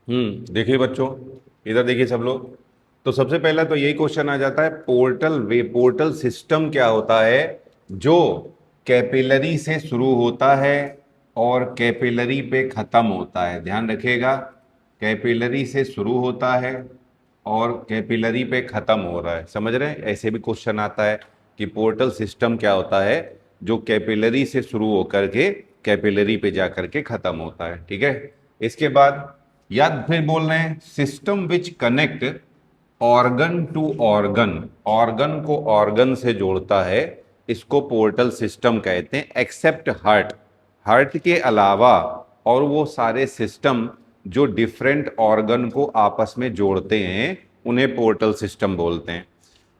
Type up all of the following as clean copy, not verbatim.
देखिए बच्चों, इधर देखिए सब लोग। तो सबसे पहला तो यही क्वेश्चन आ जाता है, पोर्टल सिस्टम क्या होता है जो कैपिलरी से शुरू होता है और कैपिलरी पे खत्म होता है। ध्यान रखिएगा, कैपिलरी से शुरू होता है और कैपिलरी पे खत्म हो रहा है। समझ रहे हैं? ऐसे भी क्वेश्चन आता है कि पोर्टल सिस्टम क्या होता है जो कैपिलरी से शुरू होकर के कैपिलरी पे जा करके खत्म होता है। ठीक है। इसके बाद या फिर बोल रहे हैं system which connect organ to organ, organ को ऑर्गन से जोड़ता है, इसको पोर्टल सिस्टम कहते हैं, एक्सेप्ट हार्ट, हार्ट के अलावा और वो सारे सिस्टम जो डिफरेंट ऑर्गन को आपस में जोड़ते हैं उन्हें पोर्टल सिस्टम बोलते हैं।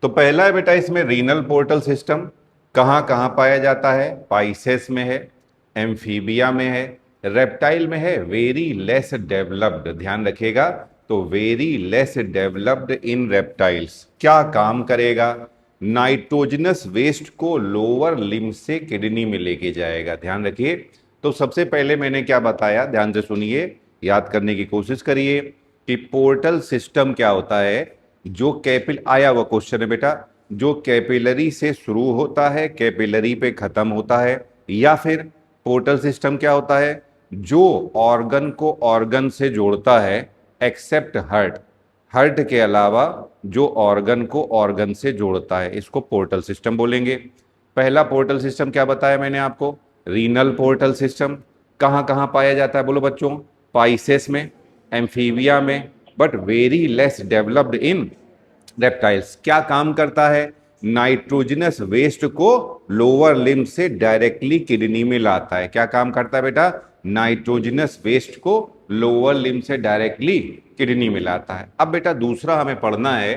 तो पहला है बेटा इसमें रीनल पोर्टल सिस्टम। कहाँ कहाँ पाया जाता है? पाइसेस में है, एम्फीबिया में है, रेप्टाइल में है, वेरी लेस डेवलप्ड। ध्यान रखिएगा, तो very less developed in reptiles. क्या काम करेगा? नाइट्रोजनस वेस्ट को लोअर लिम्ब से किडनी में लेके जाएगा। ध्यान रखिए। तो सबसे पहले मैंने क्या बताया, ध्यान से सुनिए, याद करने की कोशिश करिए कि पोर्टल सिस्टम क्या होता है। जो कैपिल आया हुआ क्वेश्चन है बेटा, जो कैपिलरी से शुरू होता है कैपिलरी पे खत्म होता है। या फिर पोर्टल सिस्टम क्या होता है? जो ऑर्गन को ऑर्गन से जोड़ता है एक्सेप्ट हार्ट, हार्ट के अलावा जो ऑर्गन को ऑर्गन से जोड़ता है, इसको पोर्टल सिस्टम बोलेंगे। पहला पोर्टल सिस्टम क्या बताया मैंने आपको? Renal portal system. कहाँ कहाँ पाया जाता है बोलो बच्चों? पाइसेस में, एम्फीबिया में, but very less developed in reptiles. क्या काम करता है? नाइट्रोजनस वेस्ट को लोअर लिम्ब से डायरेक्टली किडनी में लाता है। क्या काम करता है बेटा? नाइट्रोजनस वेस्ट को लोअर लिम्ब से डायरेक्टली किडनी में लाता है। अब बेटा दूसरा हमें पढ़ना है,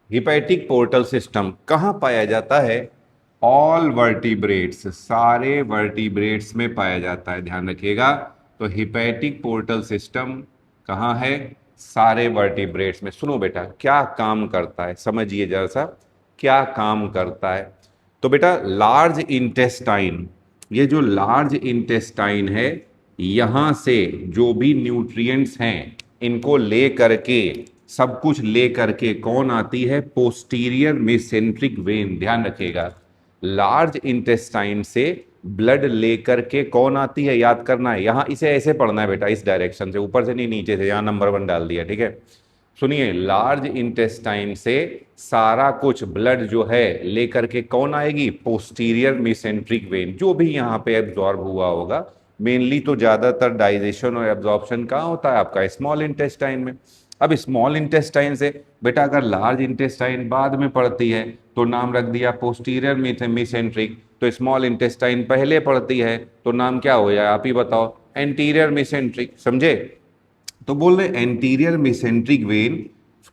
हिपैटिक पोर्टल सिस्टम कहाँ पाया जाता है? ऑल वर्टिब्रेट्स, सारे वर्टिब्रेट्स में पाया जाता है। ध्यान रखिएगा, तो हिपैटिक पोर्टल सिस्टम कहाँ है? सारे वर्टिब्रेट्स में। सुनो बेटा, क्या काम करता है समझिए जरा सा, क्या काम करता है। तो बेटा लार्ज इंटेस्टाइन, ये जो लार्ज इंटेस्टाइन है, यहाँ से जो भी न्यूट्रिएंट्स हैं इनको ले करके, सब कुछ ले करके कौन आती है? Posterior mesenteric when. ध्यान रखिएगा, लार्ज इंटेस्टाइन से ब्लड लेकर के कौन आती है? याद करना है, यहां इसे ऐसे पढ़ना है बेटा, इस डायरेक्शन से, ऊपर से नहीं नीचे से। यहां नंबर 1 डाल दिया। ठीक है, सुनिए, लार्ज इंटेस्टाइन से सारा कुछ ब्लड जो है लेकर के कौन आएगी? Posterior mesenteric when. जो भी यहाँ पे एब्जॉर्ब हुआ होगा, मेनली तो ज्यादातर डाइजेशन और एब्जॉर्प्शन कहाँ होता है? आपका स्मॉल इंटेस्टाइन में। अब स्मॉल इंटेस्टाइन से बेटा अगर लार्ज इंटेस्टाइन बाद में पड़ती है तो नाम रख दिया पोस्टीरियर मेसेंट्रिक, तो स्मॉल इंटेस्टाइन पहले पड़ती है तो नाम क्या हो जाए? आप ही बताओ। Anterior mesenteric. समझे? तो बोल रहे एंटीरियर मेसेंट्रिक वेन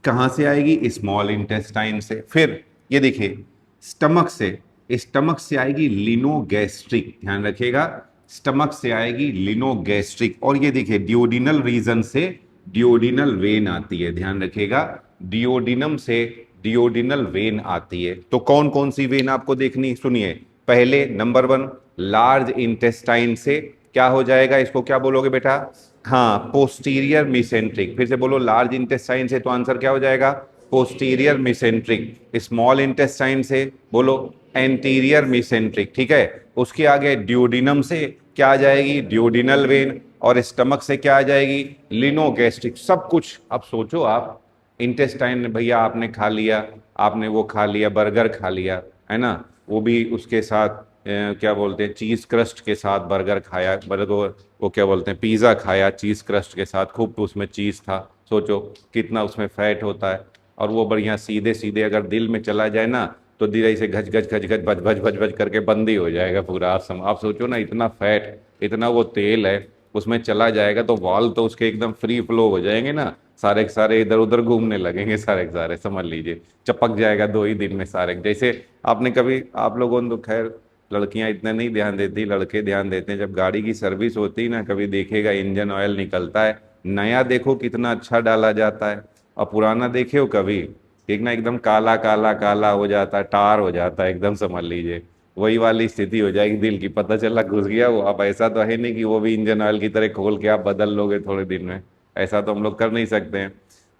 कहाँ से आएगी? स्मॉल इंटेस्टाइन से। फिर ये देखिए, स्टमक से, स्टमक से आएगी लिनोगैस्ट्रिक। ध्यान रखिएगा, स्टमक से आएगी लिनोगैस्ट्रिक। और ये देखिए डियोडिनल रीजन से डियोडिनल वेन आती है। ध्यान रखिएगा, डियोडिनम से डियोडिनल वेन आती है। तो कौन कौन सी वेन आपको देखनी? सुनिए, पहले नंबर 1 लार्ज इंटेस्टाइन से क्या हो जाएगा? इसको क्या बोलोगे बेटा? हाँ, पोस्टीरियर मेसेंट्रिक। फिर से बोलो, लार्ज इंटेस्टाइन से तो आंसर क्या हो जाएगा? Posterior mesenteric. स्मॉल इंटेस्टाइन से बोलो एंटीरियर मेसेंट्रिक। ठीक है, उसके आगे ड्यूडिनम से क्या आ जाएगी? Duodenal when. और स्टमक से क्या आ जाएगी? लिनोगैस्ट्रिक। सब कुछ अब सोचो आप, इंटेस्टाइन भैया आपने खा लिया, आपने वो खा लिया, बर्गर खा लिया, है ना, वो भी उसके साथ क्या बोलते हैं, चीज़ क्रस्ट के साथ बर्गर खाया, बर्गर वो क्या बोलते हैं, पिज़्ज़ा खाया चीज़ क्रस्ट के साथ, खूब उसमें चीज़ था। सोचो कितना उसमें फैट होता है। और वो बढ़िया सीधे सीधे अगर दिल में चला जाए ना, तो धीरे से घच घच घच घच भज भज भज भज करके बंद ही हो जाएगा पूरा। आप सोचो ना, इतना फैट, इतना वो तेल है उसमें चला जाएगा तो वाल तो उसके एकदम फ्री फ्लो हो जाएंगे ना, सारे के सारे इधर उधर घूमने लगेंगे, सारे के सारे, समझ लीजिए चपक जाएगा 2 ही दिन में सारे। जैसे आपने कभी, आप लोगों ने तो खैर लड़कियां इतना नहीं ध्यान देती, लड़के ध्यान देते हैं, जब गाड़ी की सर्विस होती है ना, कभी देखेगा इंजन ऑयल निकलता है नया, देखो कितना अच्छा डाला जाता है, और पुराना देखे हो कभी? एक ना एकदम काला काला काला हो जाता है, टार हो जाता है एकदम, समझ लीजिए वही वाली स्थिति हो जाएगी दिल की। पता चला घुस गया वो। अब ऐसा तो है नहीं कि वो भी इंजन ऑयल की तरह खोल के आप बदल लोगे थोड़े दिन में, ऐसा तो हम लोग कर नहीं सकते हैं।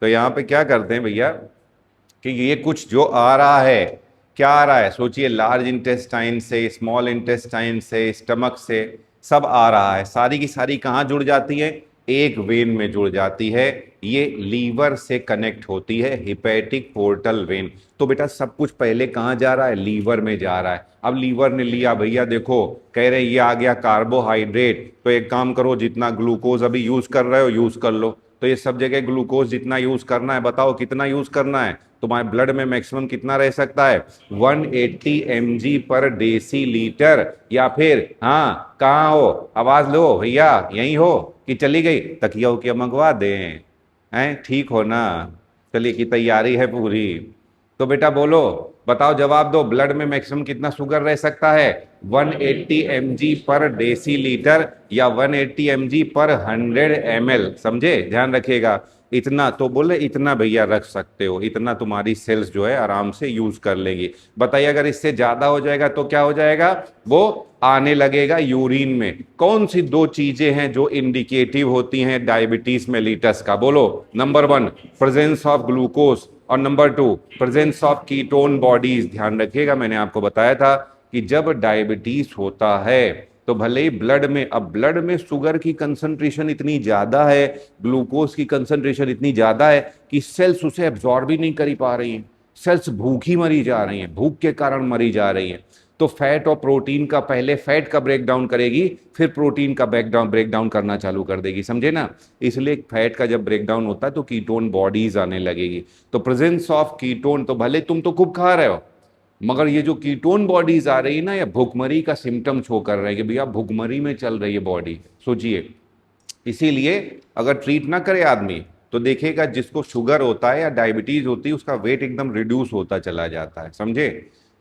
तो यहाँ पे क्या करते हैं भैया कि ये कुछ जो आ रहा है, क्या आ रहा है सोचिए, लार्ज इंटेस्टाइन से, स्मॉल इंटेस्टाइन से, स्टमक से, सब आ रहा है। सारी की सारी कहाँ जुड़ जाती है? एक वेन में जुड़ जाती है। ये लीवर से कनेक्ट होती है, हिपैटिक पोर्टल वेन। तो बेटा सब कुछ पहले कहाँ जा रहा है? लीवर में जा रहा है। अब लीवर ने लिया भैया, देखो कह रहे ये आ गया कार्बोहाइड्रेट, तो एक काम करो, जितना ग्लूकोज अभी यूज कर रहे हो यूज कर लो। तो ये सब जगह ग्लूकोज जितना यूज करना है, बताओ कितना यूज करना है? तुम्हारे ब्लड में मैक्सिमम कितना रह सकता है? 180 mg पर डेसीलीटर। या फिर हाँ, कहाँ हो? आवाज लो भैया, यहीं हो कि चली गई? तकिया उकिया मंगवा दें, हैं? ठीक हो ना? चलिए की तैयारी है पूरी। तो बेटा बोलो, बताओ, जवाब दो, ब्लड में मैक्सिमम कितना शुगर रह सकता है? 180 mg पर डेसीलीटर या 180 mg पर 100 ml। समझे? ध्यान रखिएगा। इतना तो बोले, इतना भैया रख सकते हो, इतना तुम्हारी सेल्स जो है आराम से यूज कर लेंगी। बताइए अगर इससे ज्यादा हो जाएगा तो क्या हो जाएगा? वो आने लगेगा यूरिन में। कौन सी दो चीजें हैं जो इंडिकेटिव होती हैं डायबिटीज मेलिटस का? बोलो। नंबर 1 प्रेजेंस ऑफ ग्लूकोज, और number 2 presence of ketone bodies. ध्यान रखिएगा, मैंने आपको बताया था कि जब डायबिटीज होता है तो भले ही ब्लड में, अब ब्लड में शुगर की कंसंट्रेशन इतनी ज्यादा है, ग्लूकोज की कंसंट्रेशन इतनी ज्यादा है कि सेल्स उसे एब्जॉर्ब ही नहीं कर पा रही हैं। सेल्स भूखी मरी जा रही हैं, भूख के कारण मरी जा रही हैं। तो फैट और प्रोटीन का, पहले फैट का ब्रेक डाउन करेगी, फिर प्रोटीन का ब्रेक डाउन करना चालू कर देगी। समझे ना? इसलिए फैट का जब ब्रेक डाउन होता है तो कीटोन बॉडीज आने लगेगी। तो प्रेजेंस ऑफ कीटोन, तो भले तुम तो खूब खा रहे हो, मगर ये जो कीटोन बॉडीज आ रही है ना, ये भूखमरी का सिम्टम शो कर रहे हैं कि भैया भूखमरी में चल रही है बॉडी। सोचिए, इसीलिए अगर ट्रीट ना करे आदमी तो देखेगा जिसको शुगर होता है या डायबिटीज होती है उसका वेट एकदम रिड्यूस होता चला जाता है। समझे?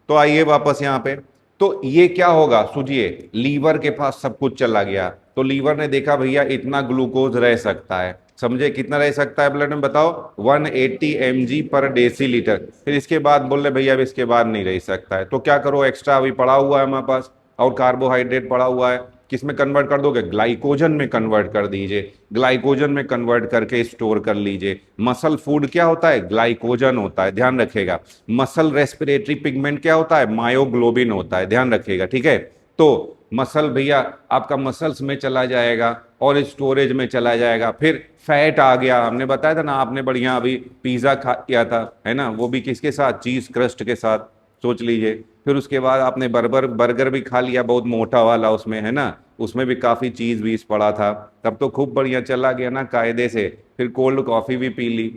तो आइए वापस यहाँ पे। तो ये क्या होगा? सोचिए, लीवर के पास सब कुछ चला गया, तो लीवर ने देखा भैया इतना ग्लूकोज रह सकता है। समझे? कितना रह सकता है ब्लड में? बताओ। 180 mg पर डेसीलीटर। फिर इसके बाद बोल रहे भैया अब इसके बाद नहीं रह सकता है, तो क्या करो? एक्स्ट्रा अभी पड़ा हुआ है हमारे पास, और कार्बोहाइड्रेट पड़ा हुआ है, किस में कन्वर्ट कर दोगे? ग्लाइकोजन में कन्वर्ट कर दीजिए। ग्लाइकोजन में कन्वर्ट करके स्टोर कर लीजिए। मसल फूड क्या होता है? ग्लाइकोजन होता है, ध्यान रखिएगा। मसल रेस्पिरेटरी पिगमेंट क्या होता है? मायोग्लोबिन होता है, ध्यान रखिएगा। ठीक है? तो मसल भैया आपका मसल्स में चला जाएगा और स्टोरेज में चला जाएगा। फिर फैट आ गया, हमने बताया था ना, आपने बढ़िया अभी पिज्जा खा किया था, है ना? वो भी किसके साथ? चीज क्रस्ट के साथ। सोच लीजिए। फिर उसके बाद आपने बर्गर भी खा लिया, बहुत मोटा वाला, उसमें, है ना, उसमें भी काफी चीज बीज पड़ा था, तब तो खूब बढ़िया चला गया ना कायदे से। फिर कोल्ड कॉफी भी पी ली,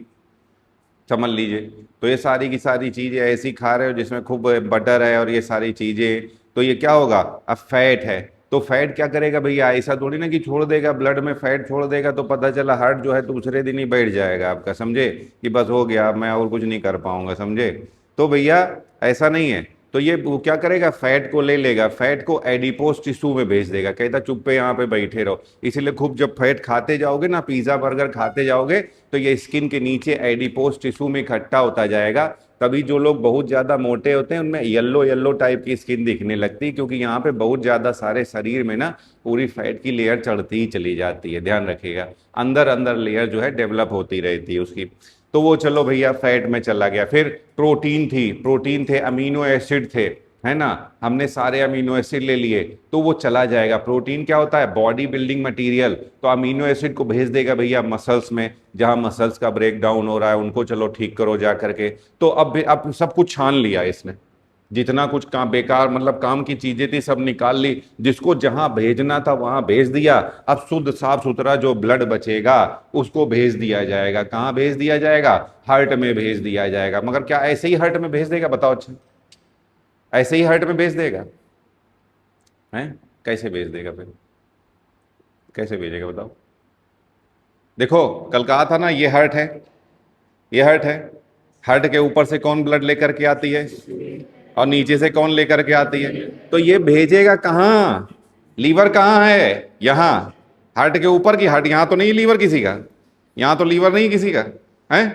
समझ लीजिए। तो ये सारी की सारी चीजें ऐसी खा रहे हो जिसमें खूब बटर है और ये सारी चीजें, तो ये क्या होगा? अब फैट है, तो फैट क्या करेगा भैया? ऐसा थोड़ी ना कि छोड़ देगा, ब्लड में फैट छोड़ देगा तो पता चला हार्ट जो है दूसरे दिन ही बैठ जाएगा आपका। समझे? कि बस हो गया, मैं और कुछ नहीं कर पाऊंगा। समझे? तो भैया ऐसा नहीं है। तो ये वो क्या करेगा? फैट को ले लेगा, फैट को एडिपोज टिश्यू में भेज देगा, कहता चुप्पे यहाँ पे बैठे रहो। इसीलिए खूब जब फैट खाते जाओगे ना, पिज्जा बर्गर खाते जाओगे, तो ये स्किन के नीचे एडिपोज टिश्यू में इकट्ठा होता जाएगा। तभी जो लोग बहुत ज्यादा मोटे होते हैं उनमें येलो येलो टाइप की स्किन दिखने लगती है, क्योंकि यहाँ पे बहुत ज्यादा सारे शरीर में ना पूरी फैट की लेयर चढ़ती ही चली जाती है। ध्यान रखिएगा, अंदर अंदर लेयर जो है डेवलप होती रहती है उसकी। तो वो चलो भैया फैट में चला गया। फिर प्रोटीन थी, प्रोटीन थे, अमीनो एसिड थे, है ना, हमने सारे अमीनो एसिड ले लिए, तो वो चला जाएगा। प्रोटीन क्या होता है? Body building material. तो अमीनो एसिड को भेज देगा भैया मसल्स में, जहां मसल्स का ब्रेक डाउन हो रहा है उनको चलो ठीक करो जा करके। तो अब सब कुछ छान लिया इसने, जितना कुछ काम बेकार, मतलब काम की चीजें थी सब निकाल ली, जिसको जहां भेजना था वहां भेज दिया। अब शुद्ध साफ सुथरा जो ब्लड बचेगा उसको भेज दिया जाएगा। कहाँ भेज दिया जाएगा? हार्ट में भेज दिया जाएगा। मगर क्या ऐसे ही हार्ट में भेज देगा? बताओ। अच्छा, ऐसे ही हार्ट में भेज देगा? हैं? कैसे भेज देगा? फिर कैसे भेजेगा बताओ? देखो कल कहा था ना, ये हार्ट है, ये हार्ट है। हार्ट के ऊपर से कौन ब्लड लेकर के आती है और नीचे से कौन लेकर के आती है? तो ये भेजेगा कहाँ? लीवर कहाँ है? यहाँ। हार्ट के ऊपर की हार्ट, यहाँ तो नहीं लीवर किसी का, यहाँ तो लीवर नहीं किसी का है।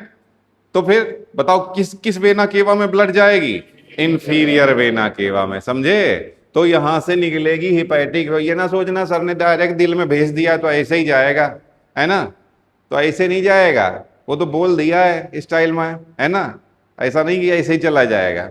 तो फिर बताओ किस किस वेना केवा में ब्लड जाएगी? इंफीरियर वेना केवा में। समझे? तो यहां से निकलेगी हिपैटिक। ये ना सोचना सर ने डायरेक्ट दिल में भेज दिया तो ऐसे ही जाएगा, है ना। तो ऐसे नहीं जाएगा, वो तो बोल दिया है स्टाइल में, है ना, ऐसा नहीं कि ऐसे ही चला जाएगा।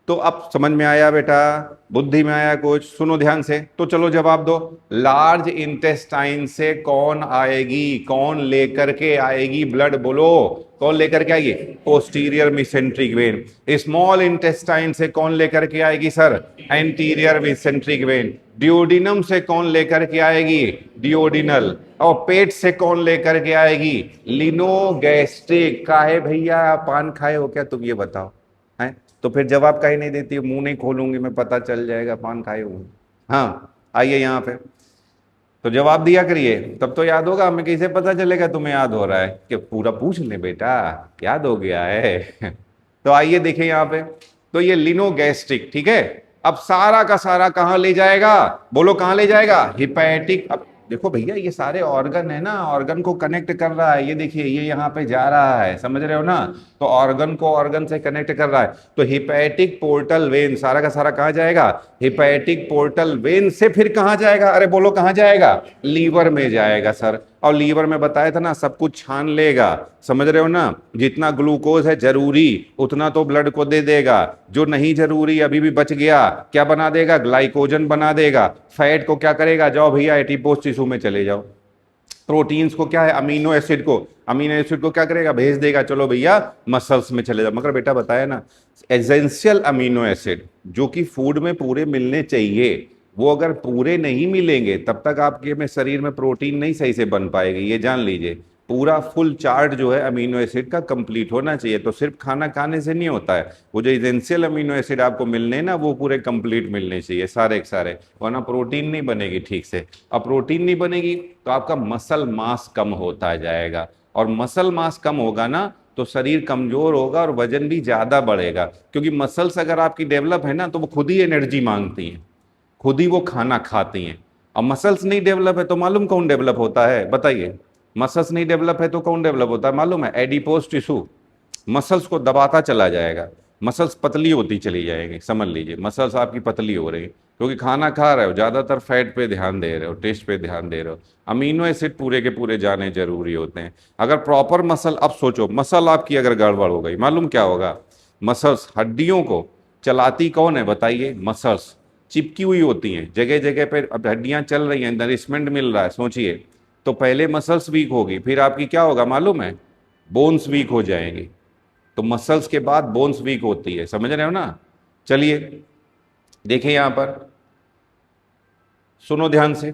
तो अब समझ में आया बेटा, बुद्धि में आया कुछ, सुनो ध्यान से, तो चलो जवाब दो। लार्ज इंटेस्टाइन से कौन आएगी, कौन लेकर के आएगी ब्लड, बोलो कौन लेकर के आएगी, पोस्टीरियर मिसेंट्रिक वेन। स्मॉल इंटेस्टाइन से कौन लेकर के आएगी सर, एंटीरियर मिसेंट्रिक वेन। डियोडिनम से कौन लेकर के आएगी, डियोडिनल। और पेट से कौन लेकर के आएगी, लिनोगैस्ट्रिक। का है भैया, पान खाए हो क्या तुम, ये बताओ, है तो फिर जवाब काहे नहीं देती, मुंह नहीं खोलूंगी मैं, पता चल जाएगा पान खाए हो। हाँ आइए यहाँ पे, तो जवाब दिया करिए, तब तो याद होगा, हमें कैसे पता चलेगा तुम्हें याद हो रहा है, कि पूरा पूछ ले बेटा, याद हो गया है। तो आइए देखिए यहाँ पे, तो ये लिनोगैस्ट्रिक, ठीक है। अब सारा का सारा कहां ले जाएगा, बोलो कहां ले जाएगा, हिपैटिक। अब देखो भैया, ये सारे ऑर्गन है ना, ऑर्गन को कनेक्ट कर रहा है, ये देखिए ये यहाँ पे जा रहा है, समझ रहे हो ना, तो ऑर्गन को ऑर्गन से कनेक्ट कर रहा है। तो हिपैटिक पोर्टल वेन सारा का सारा कहां जाएगा, हिपैटिक पोर्टल वेन से फिर कहां जाएगा, अरे बोलो कहां जाएगा, लीवर में जाएगा सर। और लीवर में बताया था ना, सब कुछ छान लेगा, समझ रहे हो ना, जितना ग्लूकोज है जरूरी उतना तो ब्लड को दे देगा, जो नहीं जरूरी अभी भी बच गया क्या बना देगा, ग्लाइकोजन बना देगा। फैट को क्या करेगा, जाओ भैया एडिपोज टिश्यू में चले जाओ। प्रोटीन्स को क्या है, अमीनो एसिड को, अमीनो एसिड को क्या करेगा, भेज देगा, चलो भैया मसल्स में चले जाओ। मगर बेटा बताया ना, एसेंशियल अमीनो एसिड जो कि फूड में पूरे मिलने चाहिए, वो अगर पूरे नहीं मिलेंगे तब तक आपके में शरीर में प्रोटीन नहीं सही से बन पाएगी, ये जान लीजिए। पूरा फुल चार्ट जो है अमीनो एसिड का कंप्लीट होना चाहिए, तो सिर्फ खाना खाने से नहीं होता है, वो जो एसेंशियल अमीनो एसिड आपको मिलने ना, वो पूरे कंप्लीट मिलने चाहिए सारे के सारे, वरना प्रोटीन नहीं बनेगी ठीक से। अब प्रोटीन नहीं बनेगी तो आपका मसल मास कम होता जाएगा, और मसल मास कम होगा ना तो शरीर कमजोर होगा और वजन भी ज्यादा बढ़ेगा, क्योंकि मसल्स अगर आपकी डेवलप है ना तो वो खुद ही एनर्जी मांगती हैं, खुद ही वो खाना खाती हैं। अब मसल्स नहीं डेवलप है तो मालूम कौन डेवलप होता है, बताइए, मसल्स नहीं डेवलप है तो कौन डेवलप होता है मालूम है, एडिपोज टिश्यू मसल्स को दबाता चला जाएगा, मसल्स पतली होती चली जाएगी, समझ लीजिए मसल्स आपकी पतली हो रही है, क्योंकि खाना खा रहे हो, ज्यादातर फैट पे ध्यान दे रहे हो, टेस्ट पे ध्यान दे रहे हो, अमीनो एसिड पूरे के पूरे जाने जरूरी होते हैं। अगर प्रॉपर मसल, अब सोचो मसल आपकी अगर गड़बड़ हो गई, मालूम क्या होगा, मसल्स हड्डियों को चलाती कौन है बताइए, मसल्स चिपकी हुई होती हैं जगह जगह पे, अब हड्डियां चल रही हैं, नरिशमेंट मिल रहा है, सोचिए, तो पहले मसल्स वीक होगी, फिर आपकी क्या होगा मालूम है, बोन्स वीक हो जाएंगी, तो मसल्स के बाद बोन्स वीक होती है, समझ रहे हो ना। चलिए देखिए यहां पर, सुनो ध्यान से,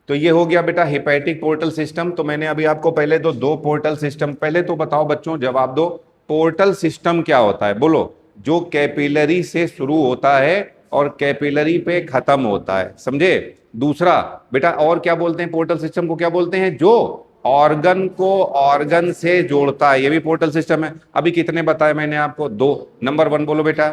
तो ये हो गया बेटा हिपैटिक पोर्टल सिस्टम। तो मैंने अभी आपको पहले दो पोर्टल सिस्टम, पहले तो बताओ बच्चों, जवाब दो, पोर्टल सिस्टम क्या होता है, बोलो, जो कैपिलरी से शुरू होता है और कैपिलरी पे खत्म होता है, समझे। दूसरा बेटा, और क्या बोलते हैं पोर्टल सिस्टम को, क्या बोलते हैं, जो ऑर्गन को ऑर्गन से जोड़ता है, ये भी पोर्टल सिस्टम है। अभी कितने बताए मैंने आपको, दो। नंबर 1 बोलो बेटा,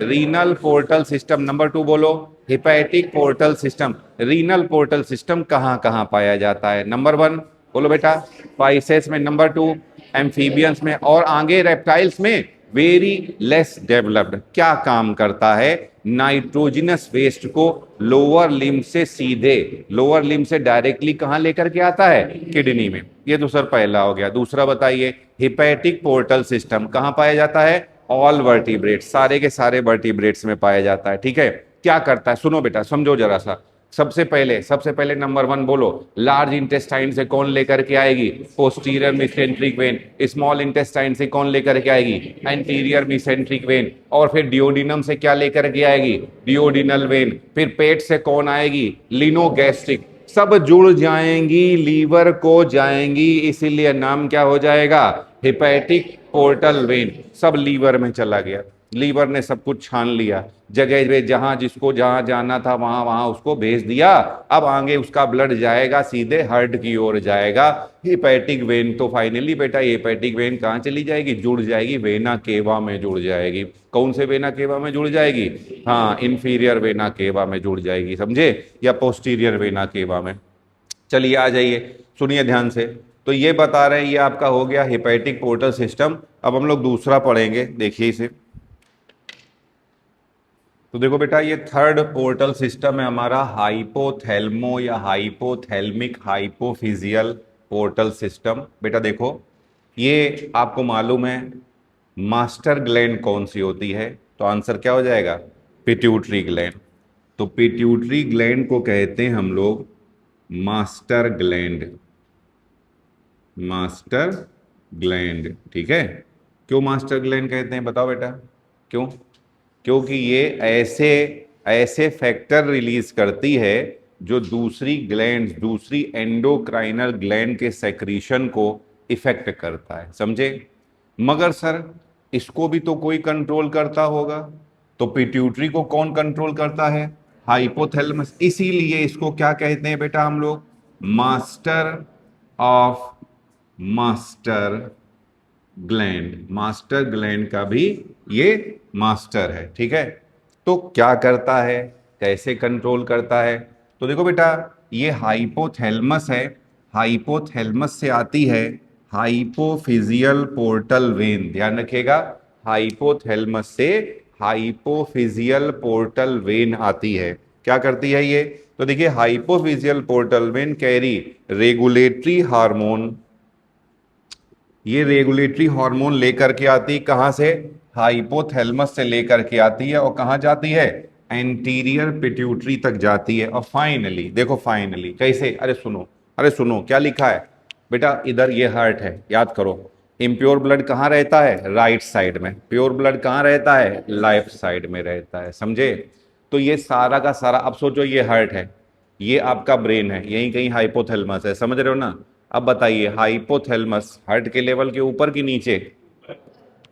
रीनल पोर्टल सिस्टम। नंबर 2 बोलो, hepatic portal system. Renal portal system कहां कहां पाया जाता है, नंबर 1 बोलो बेटा, फाइसेस में, नंबर 2 एम्फीबियंस में, और आगे रेप्टाइल्स में वेरी लेस डेवलप्ड। क्या काम करता है, नाइट्रोजनस वेस्ट को लोअर लिम्ब से सीधे, लोअर लिम्ब से डायरेक्टली कहां लेकर के आता है, किडनी में। ये तो सर पहला हो गया। दूसरा बताइए, हिपैटिक पोर्टल सिस्टम कहां पाया जाता है, ऑल वर्टिब्रेट्स, सारे के सारे वर्टिब्रेट्स में पाया जाता है, ठीक है। क्या करता है, सुनो बेटा समझो जरा सा। सबसे पहले नंबर 1 बोलो, लार्ज इंटेस्टाइन से कौन लेकर के आएगी, पोस्टीरियर मिसेंट्रिक वेन। स्मॉल इंटेस्टाइन से कौन लेकर के आएगी, एंटीरियर मिसेंट्रिक वेन। और फिर डियोडिनम से क्या लेकर के आएगी, डियोडिनल वेन। फिर पेट से कौन आएगी, लिनोगैस्ट्रिक। सब जुड़ जाएंगी, लीवर को जाएंगी, इसीलिए नाम क्या हो जाएगा, हिपैटिक पोर्टल वेन। सब लीवर में चला गया, लीवर ने सब कुछ छान लिया, जगह पे जहां जिसको जहां जाना था वहां वहां उसको भेज दिया। अब आगे उसका ब्लड जाएगा सीधे हार्ट की ओर जाएगा, हिपैटिक वेन। तो फाइनली बेटा हिपैटिक वेन कहां चली जाएगी, जुड़ जाएगी, वेना केवा में जुड़ जाएगी। कौन से वेना केवा में जुड़ जाएगी, हाँ इंफीरियर वेना केवा में जुड़ जाएगी, समझे, या पोस्टीरियर वेना केवा में। चलिए आ जाइए, सुनिए ध्यान से। तो ये बता रहे हैं, ये आपका हो गया हिपैटिक पोर्टल सिस्टम। अब हम लोग दूसरा पढ़ेंगे, देखिए इसे। तो देखो बेटा ये थर्ड पोर्टल सिस्टम है हमारा, हाइपोथैल्मो या हाइपोथैल्मिक हाइपोफिजियल पोर्टल सिस्टम। बेटा देखो ये आपको मालूम है मास्टर ग्लैंड कौन सी होती है, तो आंसर क्या हो जाएगा, पिट्यूटरी ग्लैंड। तो पिट्यूटरी ग्लैंड को कहते हैं हम लोग मास्टर ग्लैंड, मास्टर ग्लैंड, ठीक है। क्यों मास्टर ग्लैंड कहते हैं बताओ बेटा, क्यों? क्योंकि ये ऐसे ऐसे फैक्टर रिलीज करती है जो दूसरी ग्लैंड, दूसरी एंडोक्राइनल ग्लैंड के सेक्रीशन को इफेक्ट करता है, समझे। मगर सर इसको भी तो कोई कंट्रोल करता होगा, तो पिट्यूटरी को कौन कंट्रोल करता है, हाइपोथैलेमस। इसीलिए इसको क्या कहते हैं बेटा हम लोग, master of master gland. Master gland का भी ये मास्टर है, ठीक है। तो क्या करता है, कैसे कंट्रोल करता है, तो देखो बेटा ये हाइपोथैलेमस है, हाइपोथैलेमस से आती है हाइपोफिजियल पोर्टल वेन, ध्यान रखिएगा, हाइपोथैलेमस से हाइपोफिजियल पोर्टल वेन आती है। क्या करती है ये, तो देखिए hypophyseal portal vein carry regulatory hormone, ये रेगुलेटरी हार्मोन लेकर के आती, कहां से, हाइपोथैलेमस से लेकर के आती है, और कहां जाती है, एंटीरियर पिट्यूटरी तक जाती है। और फाइनली देखो, फाइनली कैसे, अरे सुनो, अरे सुनो क्या लिखा है बेटा, इधर ये हार्ट है, याद करो, इम्प्योर ब्लड कहाँ रहता है, राइट साइड में, प्योर ब्लड कहाँ रहता है, लेफ्ट साइड में रहता है, समझे। तो ये सारा का सारा, अब सोचो ये हार्ट है, ये आपका ब्रेन है, यहीं कहीं हाइपोथैलेमस है, समझ रहे हो ना। अब बताइए हाइपोथैलेमस हार्ट के लेवल के ऊपर कि नीचे,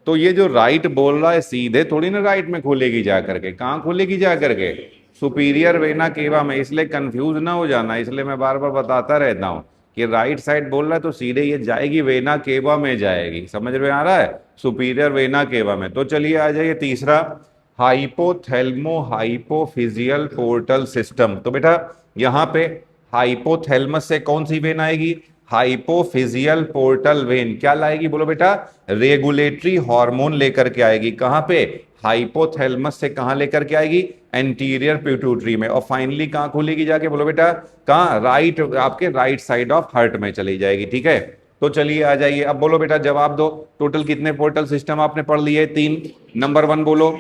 तो ये जो राइट बोल रहा है सीधे थोड़ी ना राइट में खोलेगी जा करके, कहाँ खोलेगी जा करके, सुपीरियर वेना केवा में। इसलिए कंफ्यूज ना हो जाना, इसलिए मैं बार बार बताता रहता हूँ कि राइट साइड बोल रहा है तो सीधे ये जाएगी वेना केवा में जाएगी, समझ में आ रहा है, सुपीरियर वेना केवा में। तो चलिए आ जाइए तीसरा, हाइपोथैल्मो हाइपोफिजियल पोर्टल सिस्टम। तो बेटा यहाँ पे हाइपोथैलेमस से कौन सी वेन आएगी, हाइपोफिजियल पोर्टल वेन, क्या लाएगी बोलो बेटा, रेगुलेटरी हार्मोन लेकर के आएगी, कहां पे, हाइपोथैलेमस से कहां लेकर के आएगी, एंटीरियर पिट्यूटरी में, और फाइनली कहां खुलेगी जाके बोलो बेटा, कहां, राइट, आपके राइट साइड ऑफ हार्ट में चली जाएगी, ठीक है। तो चलिए आ जाइए, अब बोलो बेटा जवाब दो, टोटल कितने पोर्टल सिस्टम आपने पढ़ लिए, 3। नंबर 1 बोलो,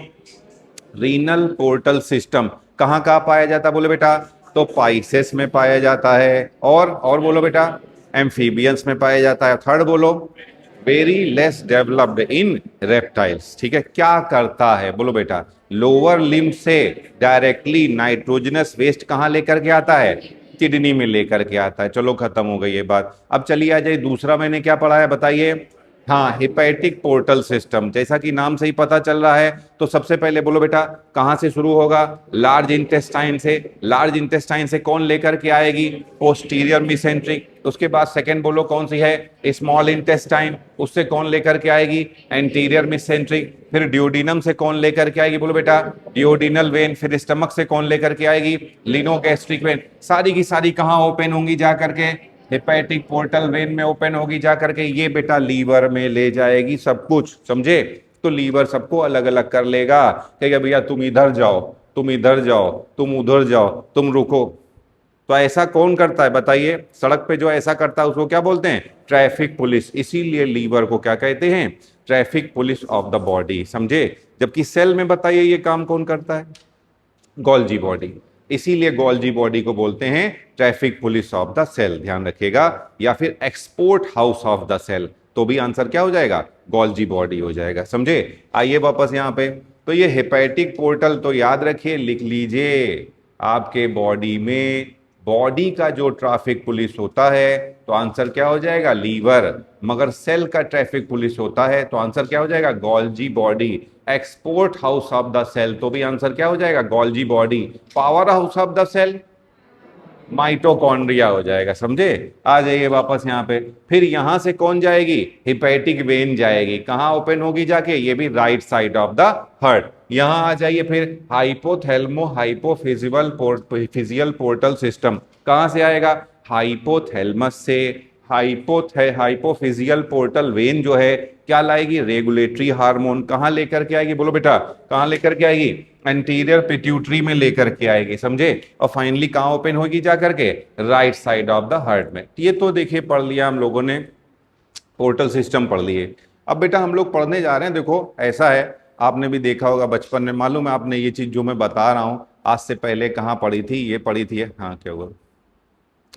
रीनल पोर्टल सिस्टम कहां कहां पाया जाता बोलो बेटा, तो पाइसेस में पाया जाता है, और बोलो बेटा एम्फीबियंस में पाया जाता है। थर्ड बोलो, very less developed in reptiles, ठीक है। क्या करता है बोलो बेटा, लोअर लिम्ब से डायरेक्टली नाइट्रोजनस वेस्ट कहां लेकर के आता है, किडनी में लेकर के आता है। चलो खत्म हो गई ये बात। अब चलिए आ जाइए दूसरा, मैंने क्या पढ़ा है बताइए, हाँ हिपैटिक पोर्टल सिस्टम, जैसा कि नाम से ही पता चल रहा है। तो सबसे पहले बोलो बेटा कहां से शुरू होगा, लार्ज इंटेस्टाइन से, लार्ज इंटेस्टाइन से कौन लेकर के आएगी, पोस्टीरियर मिसेंट्रिक। उसके बाद सेकंड बोलो कौन सी है, स्मॉल इंटेस्टाइन, उससे कौन लेकर के आएगी, एंटीरियर मिसेंट्रिक। फिर ड्यूडिनम से कौन लेकर के आएगी बोलो बेटा, ड्यूडिनल वेन। फिर स्टमक से कौन लेकर के आएगी, लिनोगैस्ट्रिक वेन। सारी की सारी कहां ओपन होंगी जा करके, हेपेटिक पोर्टल वेन में ओपन होगी जा करके, ये बेटा लीवर में ले जाएगी सब कुछ, समझे। तो लीवर सबको अलग अलग कर लेगा, कहेगा भैया तुम इधर जाओ, तुम इधर जाओ, तुम उधर जाओ, तुम रुको। तो ऐसा कौन करता है बताइए, सड़क पे जो ऐसा करता है उसको क्या बोलते हैं, ट्रैफिक पुलिस। इसीलिए लीवर को क्या कहते हैं, traffic police of the body, समझे। जबकि सेल में बताइए ये काम कौन करता है, गोल्जी बॉडी। इसीलिए गोल्जी बॉडी को बोलते हैं traffic police of the cell, ध्यान रखिएगा, या फिर export house of the cell, तो भी आंसर क्या हो जाएगा, गोल्जी बॉडी हो जाएगा, समझे। आइए वापस यहां पे, तो ये हेपेटिक पोर्टल तो याद रखिए, लिख लीजिए, आपके बॉडी में बॉडी का जो ट्रैफिक पुलिस होता है तो आंसर क्या हो जाएगा, लीवर। मगर सेल का ट्रैफिक पुलिस होता है तो आंसर क्या हो जाएगा, Golgi body. Export house of the cell, तो भी आंसर क्या हो जाएगा, Golgi body. Power house of the cell, mitochondria हो जाएगा, समझे। आ जाइए वापस यहाँ पे, फिर यहां से कौन जाएगी, हिपैटिक वेन जाएगी, कहां ओपन होगी जाके, ये भी right side of the heart. यहां आ जाइए फिर, हाइपोथैल्मो हाइपोफिजियल पोर्टल सिस्टम कहां से आएगा, हाइपोथैलेमस से हाइपोफिजियल पोर्टल वेन जो है क्या लाएगी, रेगुलेटरी हार्मोन कहां लेकर के आएगी, बोलो बेटा कहां लेकर के आएगी, एंटीरियर पिट्यूटरी में लेकर के आएगी, समझे। और फाइनली कहां ओपन होगी जाकर के, right side of the heart में। ये तो देखिए पढ़ लिया हम लोगों ने, पोर्टल सिस्टम पढ़ लिए। अब बेटा हम लोग पढ़ने जा रहे हैं, देखो ऐसा है, आपने भी देखा होगा बचपन में, मालूम है आपने ये चीज जो मैं बता रहा हूं आज से पहले कहाँ पढ़ी थी, ये पढ़ी थी, हाँ क्या हुआ,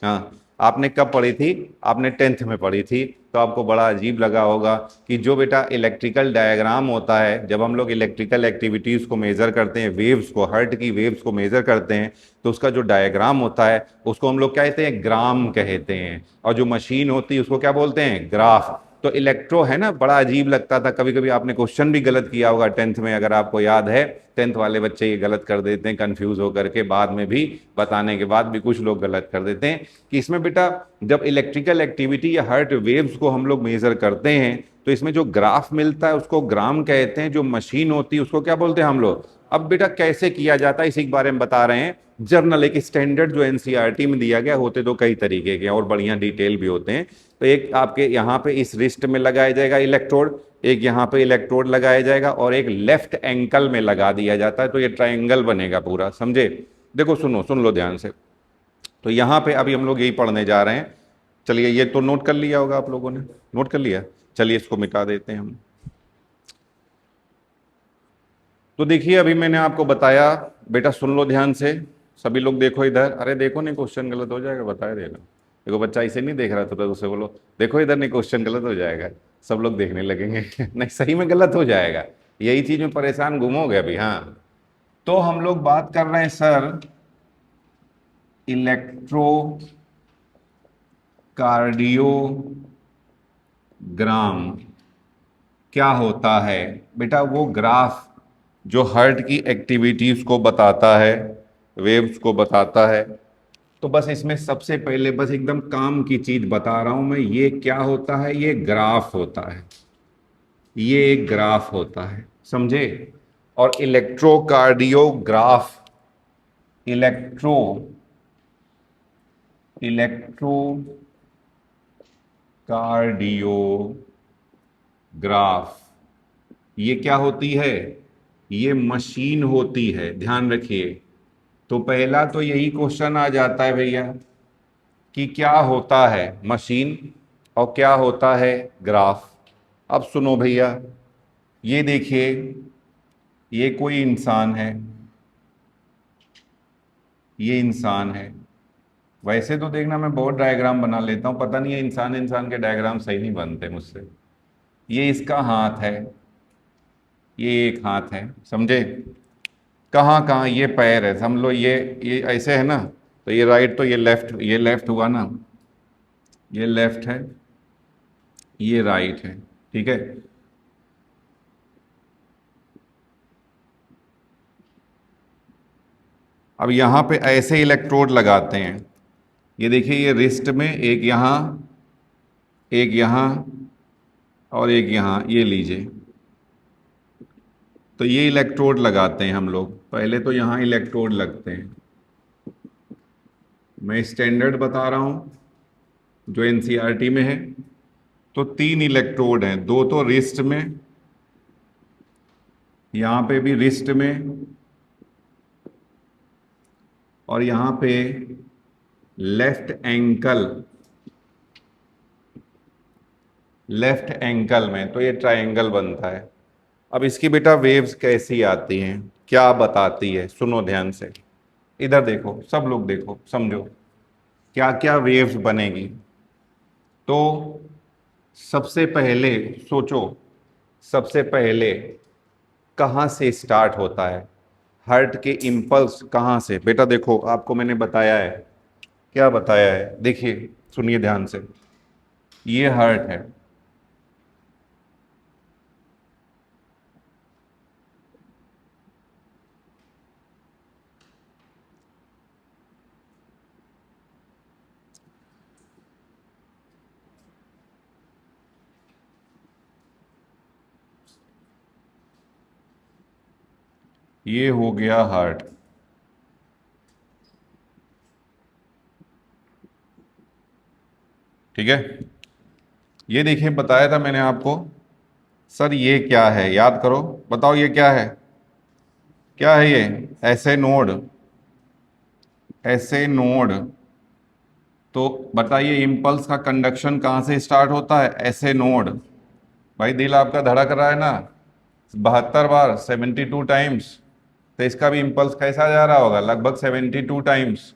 हाँ आपने कब पढ़ी थी, आपने 10th में पढ़ी थी। तो आपको बड़ा अजीब लगा होगा कि जो बेटा इलेक्ट्रिकल डायग्राम होता है, जब हम लोग इलेक्ट्रिकल एक्टिविटीज को मेजर करते हैं, वेव्स को, हर्ट की वेव्स को मेजर करते हैं, तो उसका जो डायग्राम होता है उसको हम लोग क्या कहते हैं, ग्राम कहते हैं। और जो मशीन होती है उसको क्या बोलते हैं, ग्राफ। तो इलेक्ट्रो है ना, बड़ा अजीब लगता था, कभी कभी आपने क्वेश्चन भी गलत किया होगा 10th में, अगर आपको याद है। 10th वाले बच्चे ये गलत कर देते हैं कंफ्यूज होकर के, बाद में भी बताने के बाद भी कुछ लोग गलत कर देते हैं कि इसमें बेटा जब इलेक्ट्रिकल एक्टिविटी या हर्ट वेव्स को हम लोग मेजर करते हैं तो इसमें जो ग्राफ मिलता है उसको ग्राम कहते हैं, जो मशीन होती है उसको क्या बोलते हैं हम लोग। अब बेटा कैसे किया जाता है इसी के बारे में बता रहे हैं। जर्नल एक स्टैंडर्ड जो एनसीईआरटी में दिया गया, होते तो कई तरीके के और बढ़िया डिटेल भी होते हैं। तो एक आपके यहाँ पे इस रिस्ट में लगाया जाएगा इलेक्ट्रोड, एक यहाँ पे इलेक्ट्रोड लगाया जाएगा और एक लेफ्ट एंकल में लगा दिया जाता है, तो ये ट्रायंगल बनेगा पूरा, समझे। देखो सुनो, सुन लो ध्यान से। तो यहाँ पे अभी हम लोग यही पढ़ने जा रहे हैं। चलिए ये तो नोट कर लिया होगा आप लोगों ने, नोट कर लिया, चलिए इसको मिटा देते हैं हम। तो देखिए अभी मैंने आपको बताया, बेटा सुन लो ध्यान से, सभी लोग देखो इधर, अरे देखो नहीं क्वेश्चन गलत हो जाएगा, बताए देना। देखो बच्चा इसे नहीं देख रहा था तो उसे बोलो देखो इधर, नहीं क्वेश्चन गलत हो जाएगा, सब लोग देखने लगेंगे नहीं सही में गलत हो जाएगा, यही चीज में परेशान घूमोगे अभी। हाँ तो हम लोग बात कर रहे हैं सर, इलेक्ट्रोकार्डियोग्राम क्या होता है। बेटा वो ग्राफ जो हार्ट की एक्टिविटीज को बताता है, वेव्स को बताता है। तो बस इसमें सबसे पहले बस एकदम काम की चीज बता रहा हूं मैं, ये क्या होता है, ये ग्राफ होता है, ये एक ग्राफ होता है, समझे। और इलेक्ट्रोकार्डियोग्राफ, इलेक्ट्रो इलेक्ट्रोकार्डियोग्राफ ये क्या होती है, ये मशीन होती है, ध्यान रखिए। तो पहला तो यही क्वेश्चन आ जाता है भैया कि क्या होता है मशीन और क्या होता है ग्राफ। अब सुनो भैया, ये देखिए, ये कोई इंसान है, ये इंसान है। वैसे तो देखना मैं बहुत डायग्राम बना लेता हूं, पता नहीं है इंसान इंसान के डायग्राम सही नहीं बनते मुझसे। ये इसका हाथ है, ये एक हाथ है, समझे। कहाँ कहाँ ये पैर है, समझ लो ये ऐसे है ना, तो ये राइट, तो ये लेफ्ट हुआ ना, ये लेफ्ट है, ये राइट है, ठीक है। अब यहाँ पे ऐसे इलेक्ट्रोड लगाते हैं, ये देखिए, ये रिस्ट में एक यहाँ, एक यहाँ और एक यहाँ, ये लीजिए। तो ये इलेक्ट्रोड लगाते हैं हम लोग, पहले तो यहाँ इलेक्ट्रोड लगते हैं, मैं स्टैंडर्ड बता रहा हूँ जो एनसीईआरटी में है। तो 3 इलेक्ट्रोड हैं, 2 तो रिस्ट में, यहाँ पे भी रिस्ट में, और यहाँ पे लेफ्ट एंकल, लेफ्ट एंकल में, तो ये ट्रायंगल बनता है। अब इसकी बेटा वेव्स कैसी आती हैं, क्या बताती है, सुनो ध्यान से, इधर देखो, सब लोग देखो, समझो क्या क्या वेव्स बनेगी। तो सबसे पहले सोचो, सबसे पहले कहाँ से स्टार्ट होता है, हार्ट के इम्पल्स कहाँ से, बेटा देखो आपको मैंने बताया है, क्या बताया है, देखिए सुनिए ध्यान से, ये हार्ट है, ये हो गया हार्ट। ठीक है, ये देखिए बताया था मैंने आपको। सर ये क्या है, याद करो, बताओ ये क्या है, क्या है ये? ऐसे नोड, ऐसे नोड। तो बताइए इम्पल्स का कंडक्शन कहाँ से स्टार्ट होता है? ऐसे नोड। भाई दिल आपका धड़क रहा है ना, 72 बार, 72 टाइम्स। तो इसका भी इम्पल्स कैसा जा रहा होगा? लगभग 72 टाइम्स,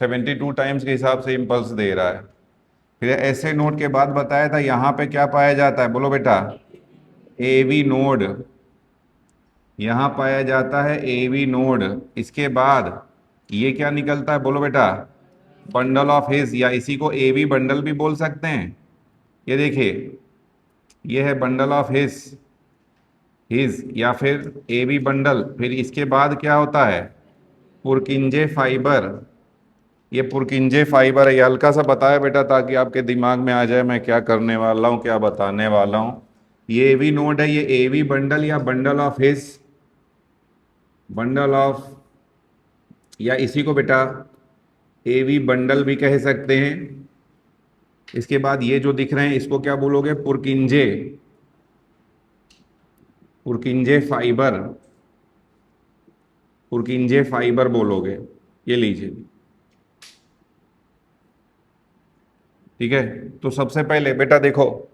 72 टाइम्स के हिसाब से इम्पल्स दे रहा है। फिर ऐसे नोड के बाद बताया था यहाँ पे क्या पाया जाता है, बोलो बेटा? AV node. यहाँ पाया जाता है एवी नोड। इसके बाद ये क्या निकलता है, बोलो बेटा? बंडल ऑफ हिज, या इसी को एवी बंडल भी बोल सकते हैं। ये देखिए, ये है बंडल ऑफ हिज या फिर एवी बंडल। फिर इसके बाद क्या होता है? पुरकिंजे फाइबर। ये पुरकिंजे फाइबर है, ये हल्का सा बताया बेटा ताकि आपके दिमाग में आ जाए मैं क्या करने वाला हूँ, क्या बताने वाला हूँ। ये एवी नोड है, ये एवी बंडल या bundle of his, bundle of, या इसी को बेटा एवी बंडल भी कह सकते हैं। इसके बाद ये जो दिख रहे हैं इसको क्या बोलोगे? पुरकिंजे, पुरकिंजे फाइबर, पुरकिंजे फाइबर बोलोगे। ये लीजिए, ठीक है। तो सबसे पहले बेटा देखो,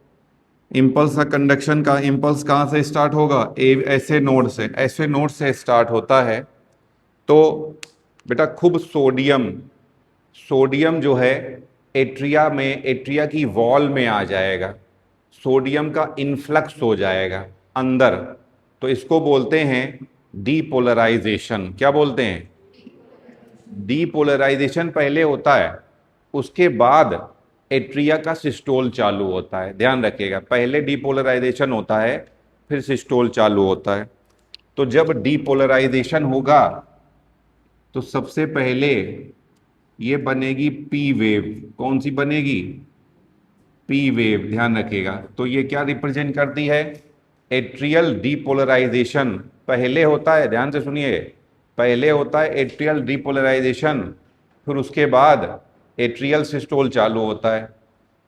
इम्पल्स का कंडक्शन का इम्पल्स कहाँ से स्टार्ट होगा? ऐसे नोड से, ऐसे नोड से स्टार्ट होता है। तो बेटा खूब सोडियम, सोडियम जो है एट्रिया में, एट्रिया की वॉल में आ जाएगा, सोडियम का इन्फ्लक्स हो जाएगा अंदर। तो इसको बोलते हैं डीपोलराइजेशन। क्या बोलते हैं? डीपोलराइजेशन पहले होता है, उसके बाद एट्रिया का सिस्टोल चालू होता है। ध्यान रखिएगा, पहले डीपोलराइजेशन होता है, फिर सिस्टोल चालू होता है। तो जब डीपोलराइजेशन होगा तो सबसे पहले ये बनेगी पी वेव। कौन सी बनेगी? P wave. ध्यान रखिएगा, तो ये क्या रिप्रेजेंट करती है? एट्रियल डीपोलराइजेशन पहले होता है, ध्यान से सुनिए, पहले होता है एट्रियल डीपोलराइजेशन, फिर उसके बाद एट्रियल सिस्टोल चालू होता है।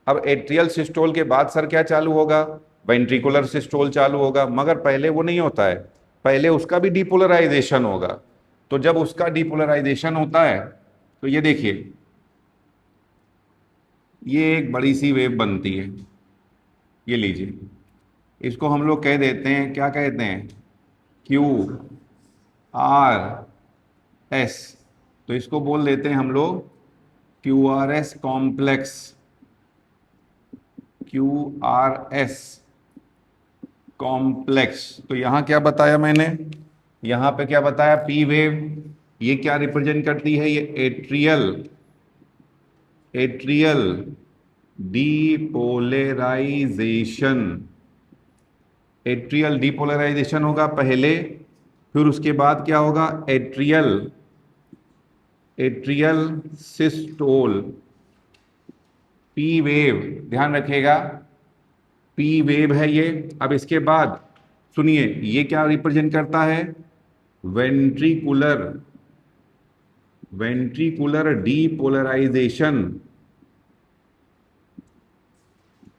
अब एट्रियल सिस्टोल के बाद सर क्या चालू होगा? वेंट्रिकुलर सिस्टोल चालू होगा, मगर पहले वो नहीं होता है, पहले उसका भी डीपोलराइजेशन होगा। तो जब उसका डीपोलराइजेशन होता है तो ये देखिए, ये एक बड़ी सी वेव बनती है। ये लीजिए, इसको हम लोग कह देते हैं, क्या कहते हैं? Q R S. तो इसको बोल देते हैं हम लोग Q R S complex, Q R S complex. तो यहां क्या बताया मैंने? यहां पे क्या बताया? P wave. ये क्या रिप्रेजेंट करती है? ये atrial, atrial depolarisation. Atrial depolarisation होगा पहले, फिर उसके बाद क्या होगा? Atrial, atrial systole, P wave. ध्यान रखिएगा, पी वेव है ये। अब इसके बाद सुनिए, ये क्या रिप्रेजेंट करता है? Ventricular, ventricular depolarisation,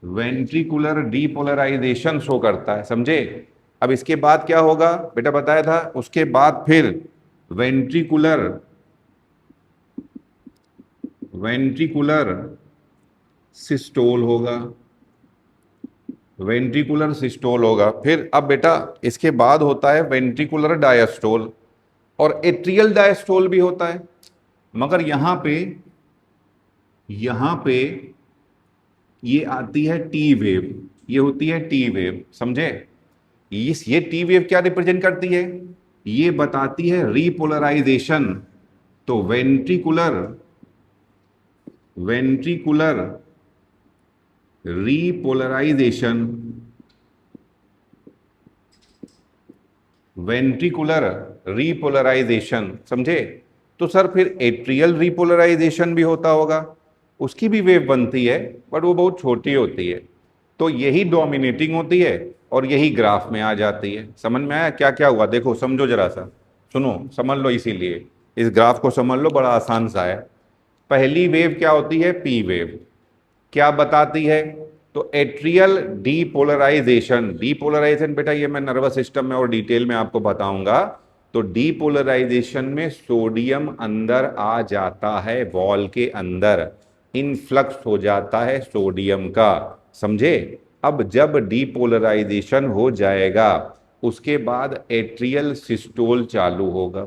ventricular depolarisation show करता है, समझे? अब इसके बाद क्या होगा बेटा? बताया था उसके बाद फिर वेंट्रिकुलर, वेंट्रिकुलर सिस्टोल होगा, वेंट्रिकुलर सिस्टोल होगा। फिर अब बेटा इसके बाद होता है वेंट्रिकुलर डायस्टोल, और एट्रियल डायस्टोल भी होता है। मगर यहां पे ये आती है टी वेव, ये होती है टी वेव, समझे? ये टी वेव क्या रिप्रेजेंट करती है? ये बताती है रीपोलराइजेशन। तो ventricular, ventricular repolarisation, ventricular repolarisation, समझे? तो सर फिर एट्रियल रीपोलराइजेशन भी होता होगा, उसकी भी वेव बनती है, बट वो बहुत छोटी होती है। तो यही डोमिनेटिंग होती है और यही ग्राफ में आ जाती है। समझ में आया क्या क्या हुआ? देखो समझो जरा सा, सुनो समझ लो, इसीलिए इस ग्राफ को समझ लो, बड़ा आसान सा है। पहली वेव क्या होती है? P wave. क्या बताती है? तो एट्रियल डीपोलराइजेशन, डीपोलराइजेशन बेटा ये मैं नर्वस सिस्टम में और डिटेल में आपको बताऊंगा। तो डीपोलराइजेशन में सोडियम अंदर आ जाता है, वॉल के अंदर इनफ्लक्स हो जाता है सोडियम का, समझे? अब जब डीपोलराइजेशन हो जाएगा उसके बाद एट्रियल सिस्टोल चालू होगा।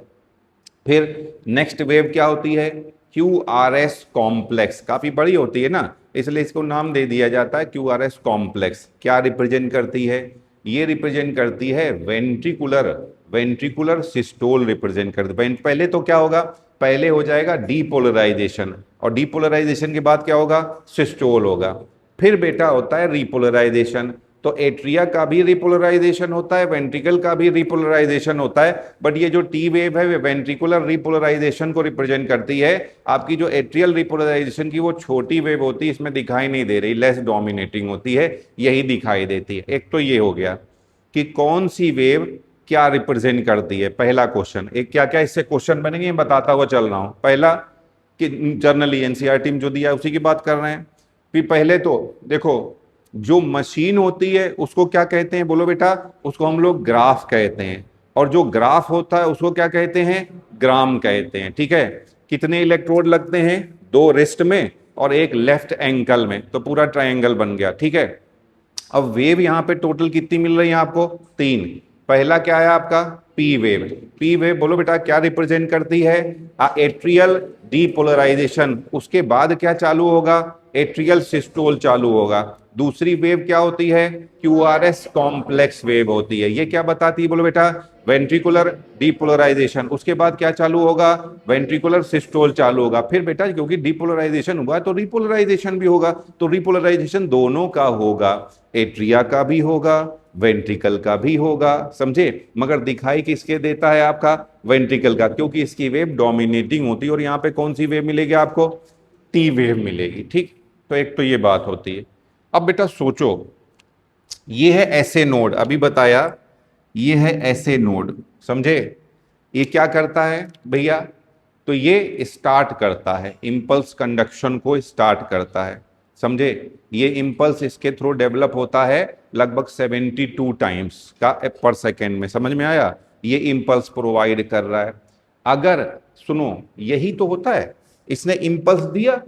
फिर नेक्स्ट वेव क्या होती है? QRS कॉम्प्लेक्स, काफी बड़ी होती है ना, इसलिए इसको नाम दे दिया जाता है QRS कॉम्प्लेक्स। क्या रिप्रेजेंट करती है? ये रिप्रेजेंट करती है वेंट्रिकुलर, वेंट्रिकुलर सिस्टोल रिप्रेजेंट करती है। पहले तो क्या होगा? पहले हो जाएगा डीपोलराइजेशन, और डीपोलराइजेशन के बाद क्या होगा? सिस्टोल होगा। फिर बेटा होता है रिपोलराइजेशन। तो एट्रिया का भी रिपोलराइजेशन होता है, वेंट्रिकल का भी रिपोलराइजेशन होता है, बट ये जो टी वेव है वो वेंट्रिकुलर रिपोलराइजेशन को रिप्रेजेंट करती है। आपकी जो एट्रियल रिपोलराइजेशन की वो छोटी वेव होती है, इसमें दिखाई नहीं दे रही, लेस डोमिनेटिंग होती है, यही दिखाई देती है। एक तो ये हो गया कि कौन सी वेव क्या रिप्रेजेंट करती है, पहला क्वेश्चन। एक क्या क्या इससे क्वेश्चन बनेंगे बताता हुआ चल रहा हूं। पहला कि जर्नली एनसीईआरटी में जो दिया है उसी की बात कर रहे हैं। फिर पहले तो देखो, जो मशीन होती है उसको क्या कहते हैं बोलो बेटा? उसको हम लोग ग्राफ कहते हैं, और जो ग्राफ होता है उसको क्या कहते हैं? ग्राम कहते हैं, ठीक है। कितने इलेक्ट्रोड लगते हैं? 2 रिस्ट में और एक लेफ्ट एंकल में, तो पूरा ट्रायंगल बन गया, ठीक है। अब वेव यहां पे टोटल कितनी मिल रही है आपको? 3। पहला क्या है आपका? P wave. पी वेव बोलो बेटा क्या रिप्रेजेंट करती है? Atrial depolarisation. उसके बाद क्या चालू होगा? एट्रियल सिस्टोल चालू होगा। दूसरी वेव क्या होती है? QRS कॉम्प्लेक्स वेव होती है। ये क्या बताती है बोलो बेटा? Ventricular depolarisation. उसके बाद क्या चालू होगा? वेंट्रिकुलर सिस्टोल चालू होगा। फिर बेटा क्योंकि डीपोलराइजेशन हुआ तो रिपोलराइजेशन भी होगा, तो रिपोलराइजेशन दोनों का होगा, एट्रिया का भी होगा, वेंट्रिकल का भी होगा, समझे। मगर दिखाई किसके देता है आपका? वेंट्रिकल का, क्योंकि इसकी वेव डोमिनेटिंग होती है। और यहां पे कौन सी वेव मिलेगी आपको? टी वेव मिलेगी, ठीक। तो एक तो ये बात होती है। अब बेटा सोचो, ये है ऐसे नोड, अभी बताया, ये है ऐसे नोड, समझे। ये क्या करता है भैया? तो ये स्टार्ट करता है, इंपल्स कंडक्शन को स्टार्ट करता है, समझे। ये इंपल्स इसके थ्रू डेवलप होता है लगभग 72 टाइम्स का पर सेकेंड में, समझ में आया। ये इंपल्स प्रोवाइड कर रहा है। अगर सुनो, यही तो होता है, इसने इंपल्स दिया,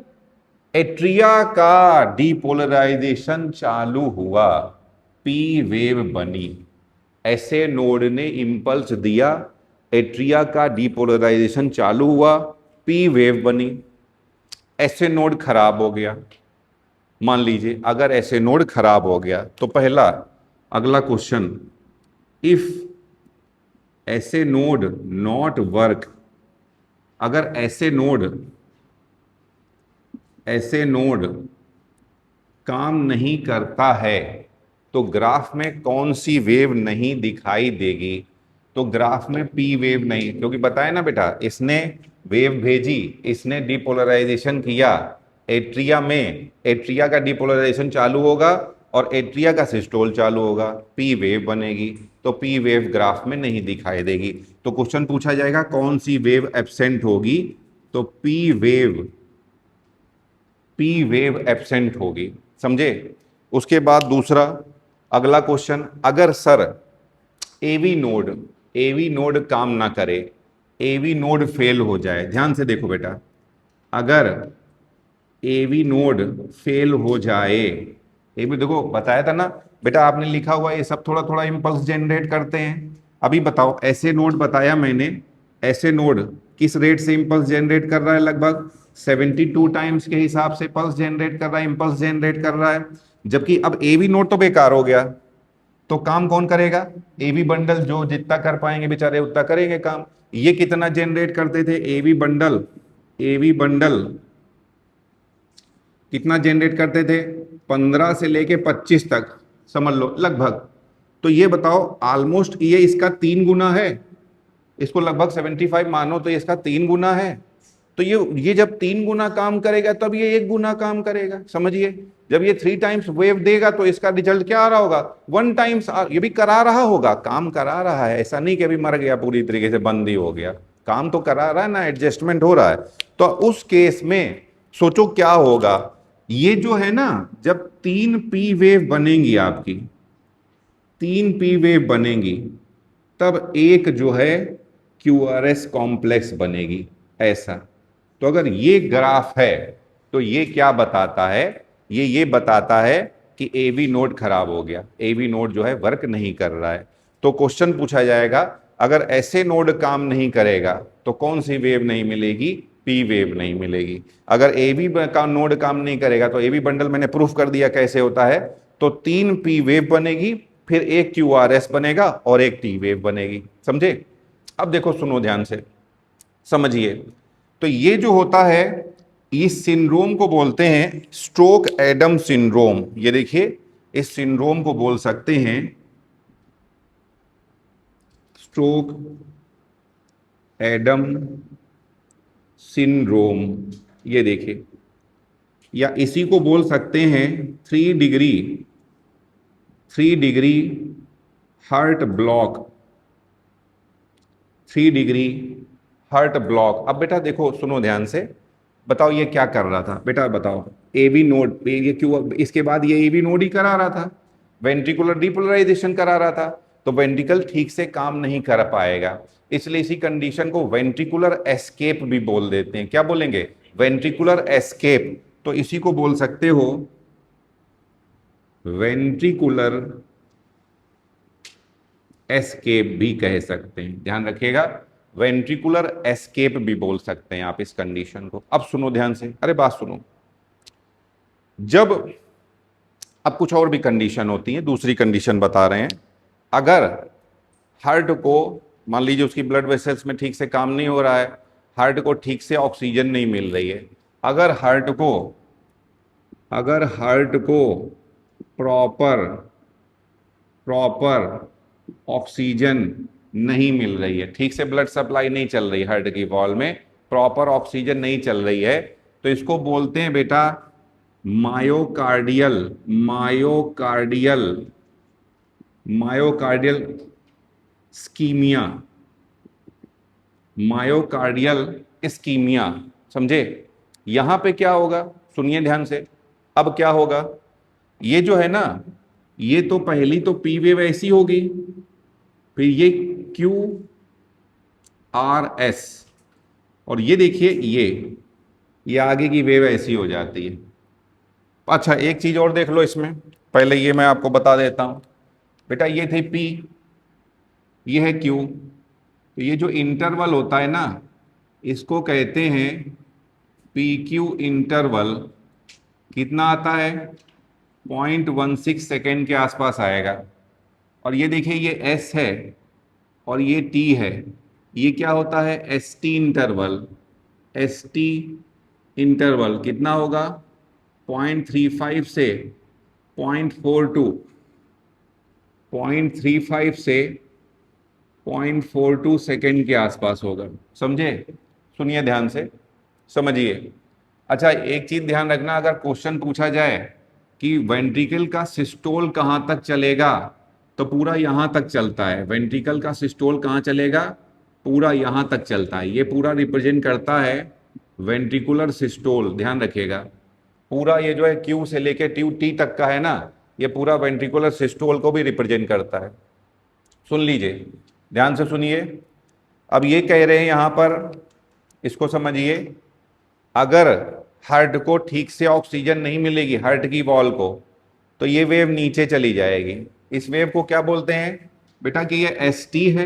एट्रिया का डीपोलराइजेशन चालू हुआ, पी वेव बनी। ऐसे नोड ने इंपल्स दिया, एट्रिया का डीपोलराइजेशन चालू हुआ, पी वेव बनी। ऐसे नोड खराब हो गया, मान लीजिए अगर ऐसे नोड खराब हो गया तो पहला अगला क्वेश्चन, इफ ऐसे नोड नॉट वर्क, अगर ऐसे नोड काम नहीं करता है तो ग्राफ में कौन सी वेव नहीं दिखाई देगी? तो ग्राफ में पी वेव नहीं, क्योंकि बताया ना बेटा, इसने वेव भेजी, इसने डिपोलराइजेशन किया एट्रिया में, एट्रिया का डिपोलराइजेशन चालू होगा और एट्रिया का सिस्टोल चालू होगा, पी वेव बनेगी। तो पी वेव ग्राफ में नहीं दिखाई देगी। तो क्वेश्चन पूछा जाएगा कौन सी वेव एब्सेंट होगी? तो पी वेव एब्सेंट होगी, समझे। उसके बाद दूसरा अगला क्वेश्चन, अगर सर एवी नोड काम ना करे, एवी नोड फेल हो जाए, ध्यान से देखो बेटा, अगर एवी नोड फेल हो जाए, एवी देखो बताया था ना बेटा, आपने लिखा हुआ ये सब थोड़ा थोड़ा इंपल्स जनरेट करते हैं। अभी बताओ, ऐसे नोड बताया मैंने, ऐसे नोड किस रेट से इंपल्स जनरेट कर रहा है? लगभग 72 टाइम्स के हिसाब से पल्स जनरेट कर रहा है, इंपल्स जनरेट कर रहा है। जबकि अब एवी नोड तो बेकार हो गया, तो काम कौन करेगा? एवी बंडल, जो जितना कर पाएंगे बेचारे उतना करेंगे काम। ये कितना जनरेट करते थे? एवी बंडल कितना जनरेट करते थे? 15 से लेके 25 तक समझ लो लगभग। तो ये बताओ, ऑलमोस्ट ये इसका 3 गुना है, इसको लगभग 75 मानो तो ये इसका 3 गुना है। तो ये जब 3 गुना काम करेगा तब ये 1 गुना काम करेगा, समझिए। जब ये 3 टाइम्स वेव देगा तो इसका रिजल्ट क्या आ रहा होगा? 1 टाइम्स। ये भी करा रहा होगा, काम करा रहा है, ऐसा नहीं कि अभी मर गया पूरी तरीके से बंद ही हो गया, काम तो करा रहा है ना, एडजस्टमेंट हो रहा है। तो उस केस में सोचो क्या होगा, ये जो है ना, जब 3p वेव बनेंगी आपकी, 3p वेव बनेंगी, तब एक जो है QRS कॉम्प्लेक्स बनेगी ऐसा। तो अगर ये ग्राफ है तो ये क्या बताता है, ये बताता है कि AV नोड खराब हो गया, AV नोड जो है वर्क नहीं कर रहा है। तो क्वेश्चन पूछा जाएगा, अगर ऐसे नोड काम नहीं करेगा तो कौन सी वेव नहीं मिलेगी, P वेव नहीं मिलेगी। अगर AV का नोड काम नहीं करेगा तो AV बंडल मैंने प्रूफ कर दिया कैसे होता है, तो 3p वेव बनेगी, फिर एक QRS बनेगा और एक T वेव बनेगी। समझे? अब देखो सुनो ध्यान से, समझिए। तो ये जो होता है, इस सिंड्रोम को बोलते हैं स्टोक एडम सिंड्रोम। ये देखिए, इस सिंड्रोम को बोल सकते हैं स्टोक एडम सिंड्रोम। ये देखिए, या इसी को बोल सकते हैं 3 degree heart block, 3 degree heart block. अब बेटा देखो सुनो ध्यान से, बताओ ये क्या कर रहा था बेटा, बताओ। AV नोड, ये क्यों, इसके बाद ये AV नोड ही करा रहा था, वेंट्रिकुलर डिपोलराइजेशन करा रहा था, तो वेंट्रिकल ठीक से काम नहीं कर पाएगा। इसलिए इसी कंडीशन को वेंट्रिकुलर एस्केप भी बोल देते हैं। क्या बोलेंगे? Ventricular escape. तो इसी को बोल सकते हो वेंट्रिकुलर एस्केप भी कह सकते हैं, ध्यान रखिएगा, वेंट्रिकुलर एस्केप भी बोल सकते हैं आप इस कंडीशन को। अब सुनो ध्यान से, अरे बात सुनो। जब, अब कुछ और भी कंडीशन होती है, दूसरी कंडीशन बता रहे हैं। अगर हार्ट को, मान लीजिए उसकी ब्लड वेसल्स में ठीक से काम नहीं हो रहा है, हार्ट को ठीक से ऑक्सीजन नहीं मिल रही है, अगर हार्ट को प्रॉपर ऑक्सीजन नहीं मिल रही है, ठीक से ब्लड सप्लाई नहीं चल रही, हार्ट की वॉल में प्रॉपर ऑक्सीजन नहीं चल रही है, तो इसको बोलते हैं बेटा मायोकार्डियल स्कीमिया, समझे? यहां पे क्या होगा, सुनिए ध्यान से। अब क्या होगा, ये जो है ना, ये तो पहली तो P वेव ऐसी होगी, फिर ये QRS, और ये देखिए ये आगे की वेव ऐसी हो जाती है। अच्छा एक चीज और देख लो इसमें, पहले ये मैं आपको बता देता हूं बेटा, ये थे P, ये है Q, तो ये जो इंटरवल होता है ना, इसको कहते हैं PQ इंटरवल। कितना आता है? 0.16 सेकेंड के आसपास आएगा। और ये देखिए, ये S है और ये T है, ये क्या होता है? ST इंटरवल कितना होगा? 0.35 से 0.42, 0.35 से 0.42 सेकेंड के आसपास होगा। समझे? सुनिए ध्यान से, समझिए। अच्छा एक चीज ध्यान रखना, अगर क्वेश्चन पूछा जाए कि वेंट्रिकल का सिस्टोल कहां तक चलेगा, तो पूरा यहां तक चलता है। वेंट्रिकल का सिस्टोल कहां चलेगा? पूरा यहां तक चलता है। ये पूरा रिप्रेजेंट करता है वेंट्रिकुलर सिस्टोल, ध्यान रखिएगा। पूरा ये जो है Q से लेके T तक का है ना, ये पूरा वेंट्रिकुलर सिस्टोल को भी रिप्रेजेंट करता है। सुन लीजिए, ध्यान से सुनिए। अब ये कह रहे हैं यहां पर, इसको समझिए, अगर हार्ट को ठीक से ऑक्सीजन नहीं मिलेगी, हार्ट की वॉल को, तो ये वेव नीचे चली जाएगी। इस वेव को क्या बोलते हैं बेटा? कि ये ST है।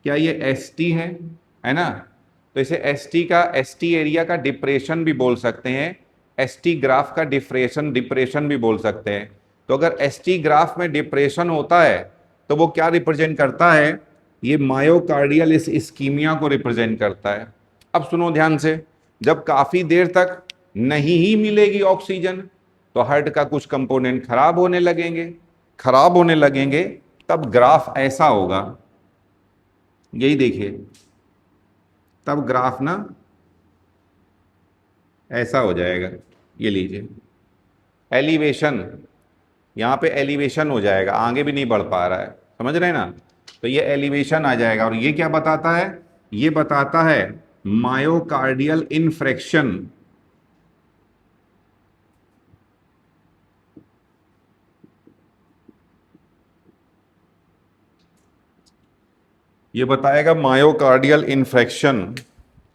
क्या ये ST है ना? तो इसे ST एरिया का डिप्रेशन भी बोल सकते हैं, ST ग्राफ का डिप्रेशन भी बोल सकते हैं। तो अगर ST ग्राफ में डिप्रेशन होता है तो वो क्या रिप्रेजेंट करता है? ये मायोकार्डियल इस इस्कीमिया को रिप्रेजेंट करता है। अब सुनो ध्यान से, जब काफी देर तक नहीं ही मिलेगी ऑक्सीजन, तो हार्ट का कुछ कंपोनेंट खराब होने लगेंगे, तब ग्राफ ऐसा होगा, यही देखिए, तब ग्राफ ना ऐसा हो जाएगा। ये लीजिए एलिवेशन, यहां पे एलिवेशन हो जाएगा, आगे भी नहीं बढ़ पा रहा है, समझ रहे हैं ना? तो ये एलिवेशन आ जाएगा। और ये क्या बताता है? ये बताता है मायोकार्डियल इन्फ्रेक्शन, ये बताएगा मायोकार्डियल इन्फेक्शन।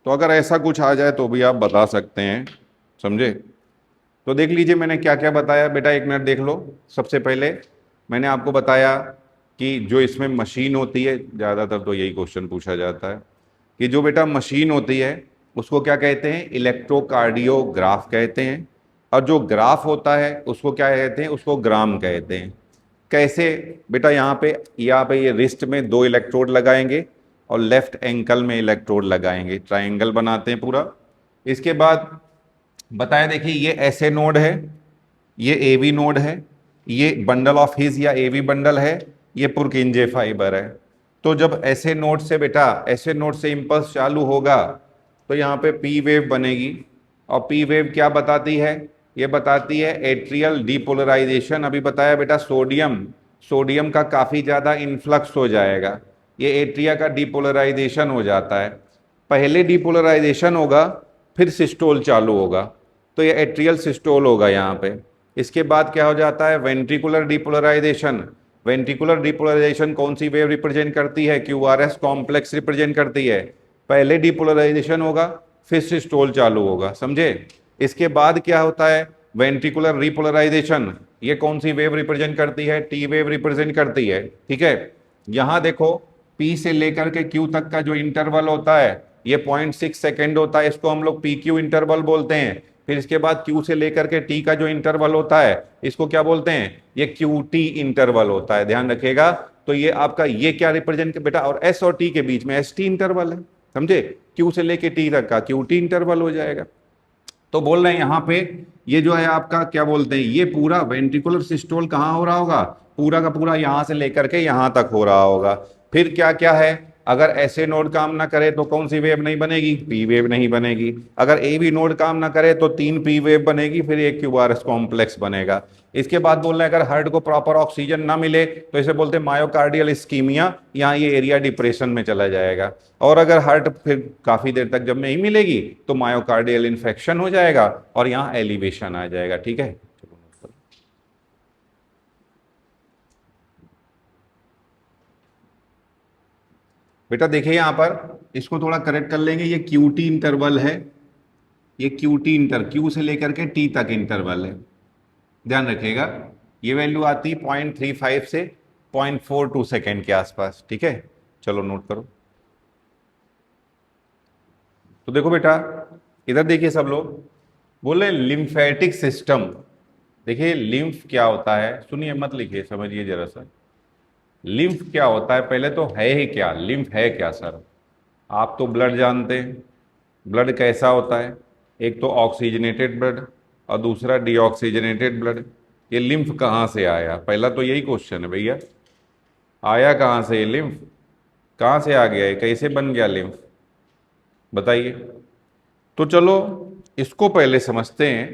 तो अगर ऐसा कुछ आ जाए तो भी आप बता सकते हैं, समझे। तो देख लीजिए मैंने क्या क्या बताया बेटा, एक मिनट देख लो। सबसे पहले मैंने आपको बताया कि जो इसमें मशीन होती है, ज़्यादातर तो यही क्वेश्चन पूछा जाता है कि जो बेटा मशीन होती है उसको क्या कहते हैं, इलेक्ट्रोकार्डियोग्राफ कहते हैं। और जो ग्राफ होता है उसको क्या कहते हैं, उसको ग्राम कहते हैं। कैसे बेटा, यहाँ पे ये रिस्ट में 2 इलेक्ट्रोड लगाएंगे और लेफ्ट एंकल में इलेक्ट्रोड लगाएंगे, ट्राइंगल बनाते हैं पूरा। इसके बाद बताया, देखिए ये ऐसे नोड है, ये एवी नोड है, ये बंडल ऑफ हिज या एवी बंडल है, ये पुरकिंजे फाइबर है। तो जब ऐसे नोड से बेटा, ऐसे नोड से इंपल्स चालू होगा तो यहाँ पे पी वेव बनेगी। और पी वेव क्या बताती है, ये बताती है एट्रियल डीपोलराइजेशन। अभी बताया बेटा, सोडियम सोडियम का काफ़ी ज़्यादा इन्फ्लक्स हो जाएगा, ये एट्रिया का डीपोलराइजेशन हो जाता है। पहले डीपोलराइजेशन होगा, फिर सिस्टोल चालू होगा, तो ये एट्रियल सिस्टोल होगा यहाँ पे। इसके बाद क्या हो जाता है, वेंट्रिकुलर डीपोलराइजेशन। वेंट्रिकुलर डीपोलराइजेशन कौन सी वेव रिप्रेजेंट करती है, क्यूआरएस कॉम्प्लेक्स रिप्रेजेंट करती है। पहले डीपोलराइजेशन होगा, फिर सिस्टोल चालू होगा, समझे। इसके बाद क्या होता है, वेंट्रिकुलर रिपोलराइजेशन, ये कौन सी वेव रिप्रेजेंट करती है, टी वेव रिप्रेजेंट करती है, ठीक है। यहां देखो, पी से लेकर के क्यू तक का जो इंटरवल होता है ये 0.6 सेकेंड होता है, इसको हम लोग पी क्यू इंटरवल बोलते हैं। फिर इसके बाद क्यू से लेकर के टी का जो इंटरवल होता है इसको क्या बोलते हैं, ये क्यू टी इंटरवल होता है, ध्यान रखिएगा। तो ये आपका ये क्या रिप्रेजेंट बेटा, और एस और टी के बीच में एस टी इंटरवल है, समझे। क्यू से लेके टी तक का क्यू टी इंटरवल हो जाएगा। तो बोल रहे हैं यहाँ पे ये जो है आपका क्या बोलते हैं, ये पूरा वेंट्रिकुलर सिस्टोल कहाँ हो रहा होगा, पूरा का पूरा यहाँ से लेकर के यहाँ तक हो रहा होगा। फिर क्या क्या है, अगर ऐसे नोड काम ना करे तो कौन सी वेव नहीं बनेगी, पी वेव नहीं बनेगी। अगर ए भी नोड काम ना करे तो 3 पी वेव बनेगी, फिर एक क्यूआरएस कॉम्प्लेक्स बनेगा। इसके बाद बोल रहे हैं अगर हार्ट को प्रॉपर ऑक्सीजन ना मिले तो इसे बोलते हैं मायोकार्डियल इस्कीमिया, यहाँ ये एरिया डिप्रेशन में चला जाएगा। और अगर हार्ट फिर काफी देर तक जब नहीं मिलेगी तो मायोकार्डियल इन्फेक्शन हो जाएगा और यहाँ एलिवेशन आ जाएगा, ठीक है। बेटा देखिए यहां पर, इसको थोड़ा करेक्ट कर लेंगे, ये क्यूटी इंटरवल है, ये क्यू से लेकर के टी तक इंटरवल है, ध्यान रखिएगा। ये वैल्यू आती है 0.35 से 0.42 सेकेंड के आसपास, ठीक है। चलो नोट करो। तो देखो बेटा, इधर देखिए सब लोग बोले लिम्फेटिक सिस्टम। देखिए लिम्फ क्या होता है, सुनिए मत लिखिए, समझिए जरा सा। लिम्फ क्या होता है, पहले तो है ही क्या, लिम्फ है क्या सर। आप तो ब्लड जानते हैं, ब्लड कैसा होता है, एक तो ऑक्सीजनेटेड ब्लड और दूसरा डीऑक्सीजनेटेड ब्लड। ये लिम्फ कहाँ से आया, पहला तो यही क्वेश्चन है भैया, आया कहाँ से ये लिम्फ, कहाँ से आ गया है, कैसे बन गया लिम्फ, बताइए। तो चलो इसको पहले समझते हैं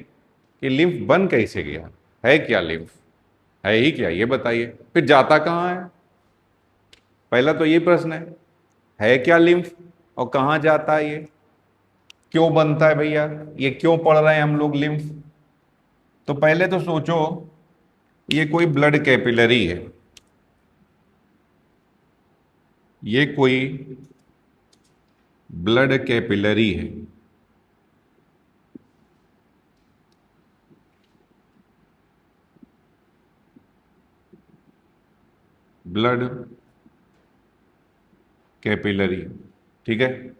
कि लिम्फ बन कैसे गया, है क्या लिम्फ, है ही क्या ये बताइए, फिर जाता कहाँ है। पहला तो ये प्रश्न है क्या लिम्फ और कहाँ जाता है ये, क्यों बनता है भैया, ये क्यों पढ़ रहे हैं हम लोग लिम्फ। तो पहले तो सोचो ये कोई ब्लड कैपिलरी है, ये कोई ब्लड कैपिलरी है। ब्लड कैपिलरी, ठीक है।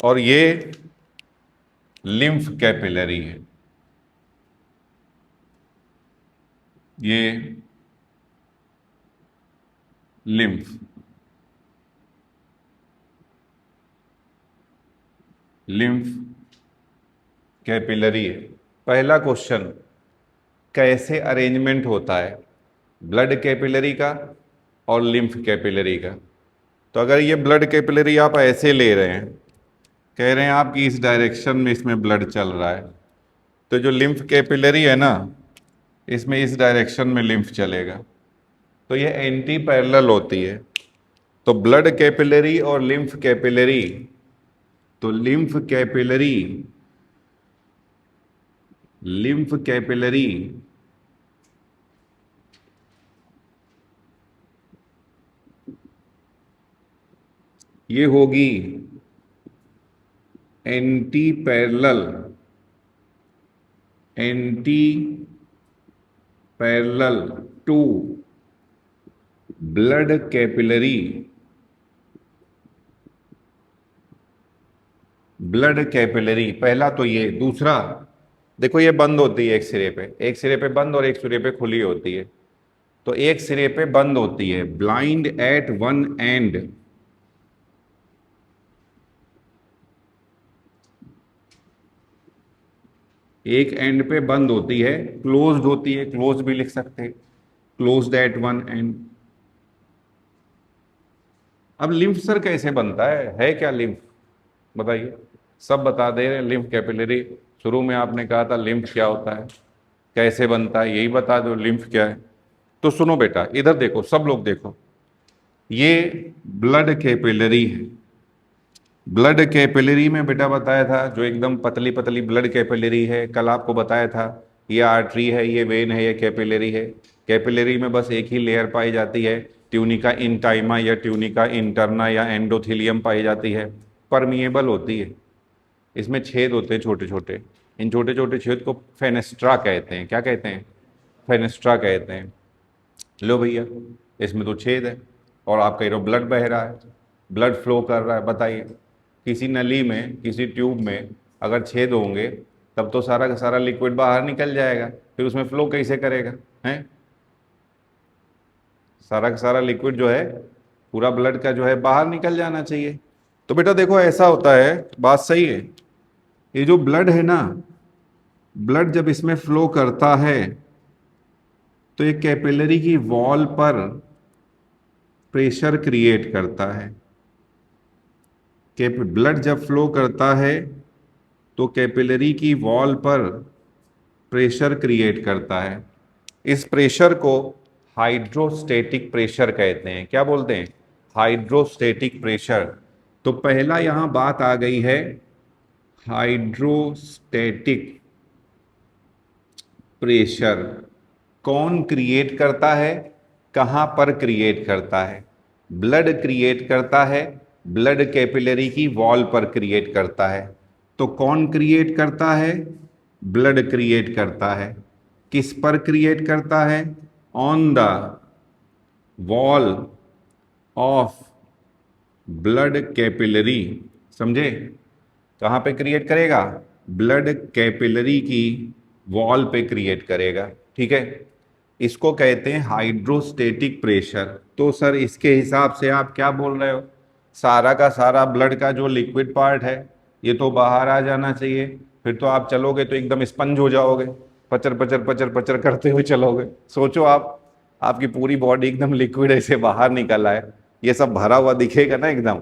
और ये लिम्फ कैपिलरी है, ये लिम्फ, लिम्फ कैपिलरी है। पहला क्वेश्चन, कैसे अरेंजमेंट होता है ब्लड कैपिलरी का और लिम्फ कैपिलरी का। तो अगर ये ब्लड कैपिलरी आप ऐसे ले रहे हैं, कह रहे हैं आप कि इस डायरेक्शन में इसमें ब्लड चल रहा है, तो जो लिम्फ कैपिलरी है ना, इसमें इस डायरेक्शन में लिम्फ चलेगा, तो ये एंटी पैरेलल होती है। तो ब्लड कैपिलरी और लिम्फ कैपिलरी, तो लिम्फ कैपिलरी ये होगी anti parallel, anti parallel to blood capillary, blood capillary. पहला तो ये, दूसरा देखो ये बंद होती है एक सिरे पे बंद और एक सिरे पे खुली होती है। तो एक सिरे पे बंद होती है, ब्लाइंड एट वन एंड, एक एंड पे बंद होती है, क्लोज्ड होती है, क्लोज भी लिख सकते हैं, क्लोज्ड एट वन एंड। अब लिम्फ सर कैसे बनता है क्या लिम्फ, बताइए। सब बता दे रहे लिम्फ कैपिलरी, शुरू में आपने कहा था लिम्फ क्या होता है, कैसे बनता है, यही बता दो लिम्फ क्या है। तो सुनो बेटा, इधर देखो, सब लोग देखो, ये ब्लड कैपिलरी है। ब्लड कैपिलरी में बेटा बताया था, जो एकदम पतली पतली ब्लड कैपिलरी है, कल आपको बताया था, ये आर्टरी है, ये वेन है, ये कैपिलरी है। कैपिलरी में बस एक ही लेयर पाई जाती है, ट्यूनिका इंटाइमा या ट्यूनिका इंटरना या एंडोथेलियम पाई जाती है, परमिएबल होती है। इसमें छेद होते हैं छोटे छोटे, इन छोटे छोटे छेद को फेनेस्ट्रा कहते हैं। क्या कहते हैं? फेनेस्ट्रा कहते हैं। लो भैया, इसमें तो छेद है और आप कह रहे हो ब्लड बह रहा है, ब्लड फ्लो कर रहा है। बताइए, किसी नली में, किसी ट्यूब में अगर छेद होंगे तब तो सारा का सारा लिक्विड बाहर निकल जाएगा, फिर उसमें फ्लो कैसे करेगा? हैं? सारा का सारा लिक्विड जो है, पूरा ब्लड का जो है, बाहर निकल जाना चाहिए। तो बेटा देखो ऐसा होता है, बात सही है। ये जो ब्लड है ना, ब्लड जब इसमें फ्लो करता है तो ये कैपिलरी की वॉल पर प्रेशर क्रिएट करता है। ब्लड जब फ्लो करता है तो कैपिलरी की वॉल पर प्रेशर क्रिएट करता है। इस प्रेशर को हाइड्रोस्टेटिक प्रेशर कहते हैं। क्या बोलते हैं? Hydrostatic pressure. तो पहला यहां बात आ गई है, हाइड्रोस्टेटिक प्रेशर कौन क्रिएट करता है, कहां पर क्रिएट करता है? ब्लड क्रिएट करता है, ब्लड कैपिलरी की वॉल पर क्रिएट करता है। तो कौन क्रिएट करता है? ब्लड क्रिएट करता है। किस पर क्रिएट करता है? On the wall of blood capillary. समझे? कहां पे क्रिएट करेगा? ब्लड कैपिलरी की वॉल पे क्रिएट करेगा। ठीक है, इसको कहते हैं हाइड्रोस्टेटिक प्रेशर। तो सर इसके हिसाब से आप क्या बोल रहे हो? सारा का सारा ब्लड का जो लिक्विड पार्ट है ये तो बाहर आ जाना चाहिए, फिर तो आप चलोगे तो एकदम स्पंज हो जाओगे, पचर पचर पचर पचर करते हुए चलोगे। सोचो आप, आपकी पूरी बॉडी एकदम लिक्विड ऐसे बाहर निकल आए, ये सब भरा हुआ दिखेगा ना एकदम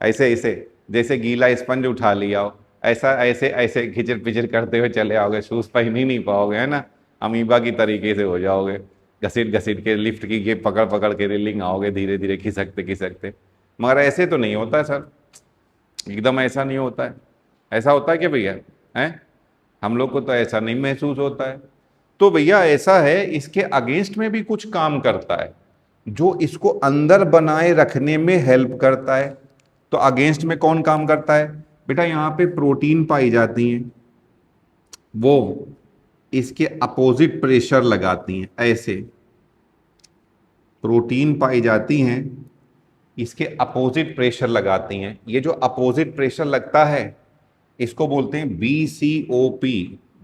ऐसे ऐसे, जैसे गीला स्पंज उठा लिया हो, ऐसा ऐसे ऐसे खिचर पिचर करते हुए चले आओगे, शूज पहन ही नहीं पाओगे, है ना, अमीबा की तरीके से हो जाओगे, घसीट घसीट के लिफ्ट की ये पकड़ पकड़ के रेलिंग आओगे, धीरे धीरे खिसकते खिसकते। मगर ऐसे तो नहीं होता है सर, एकदम ऐसा नहीं होता है। ऐसा होता है क्या भैया? हैं? हम लोग को तो ऐसा नहीं महसूस होता है। तो भैया ऐसा है, इसके अगेंस्ट में भी कुछ काम करता है, जो इसको अंदर बनाए रखने में हेल्प करता है। तो अगेंस्ट में कौन काम करता है? बेटा यहाँ पे प्रोटीन पाई जाती हैं, वो इसके अपोजिट प्रेशर लगाती हैं। ऐसे प्रोटीन पाई जाती हैं, इसके अपोजिट प्रेशर लगाती हैं। ये जो अपोजिट प्रेशर लगता है इसको बोलते हैं BCOP।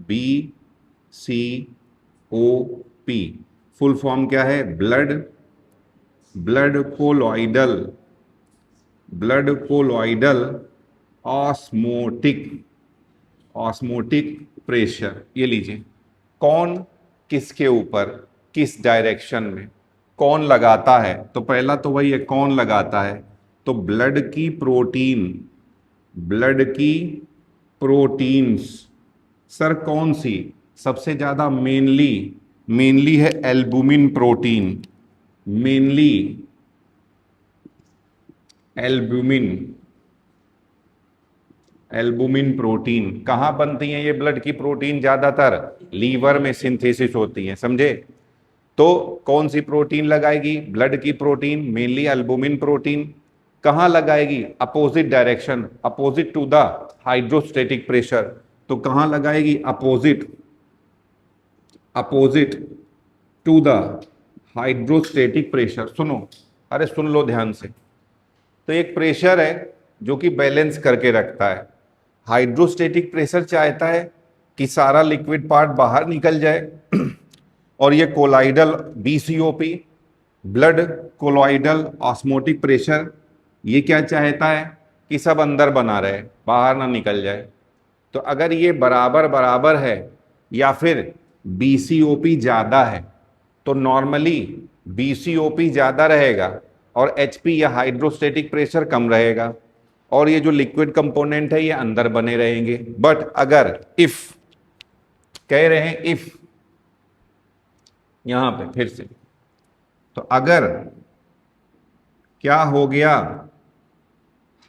BCOP फुल फॉर्म क्या है? Blood colloidal, blood colloidal osmotic pressure. ये लीजिए, कौन किसके ऊपर, किस डायरेक्शन में कौन लगाता है? तो पहला तो वही है, कौन लगाता है? तो ब्लड की प्रोटीन्स। सर कौन सी? सबसे ज्यादा मेनली है albumin protein, mainly albumin protein. कहाँ बनती हैं ये ब्लड की प्रोटीन? ज्यादातर लीवर में सिंथेसिस होती हैं, समझे? तो कौन सी प्रोटीन लगाएगी? ब्लड की प्रोटीन, मेनली एल्बुमिन प्रोटीन। कहाँ लगाएगी? Opposite direction, opposite to the hydrostatic pressure. तो कहाँ लगाएगी? Opposite, opposite to the hydrostatic pressure. सुनो, अरे सुन लो ध्यान से। तो एक प्रेशर है जो कि बैलेंस करके रखता है। हाइड्रोस्टेटिक प्रेशर चाहता है कि सारा लिक्विड पार्ट बाहर निकल जाए और ये colloidal BCOP, blood colloidal osmotic pressure, ये क्या चाहता है कि सब अंदर बना रहे, बाहर ना निकल जाए। तो अगर ये बराबर बराबर है या फिर बीसीओपी ज़्यादा है तो नॉर्मली बीसीओपी ज़्यादा रहेगा और एचपी या हाइड्रोस्टेटिक प्रेशर कम रहेगा और ये जो लिक्विड कंपोनेंट है ये अंदर बने रहेंगे। बट अगर इफ, कह रहे हैं इफ, यहां पे फिर से, तो अगर क्या हो गया,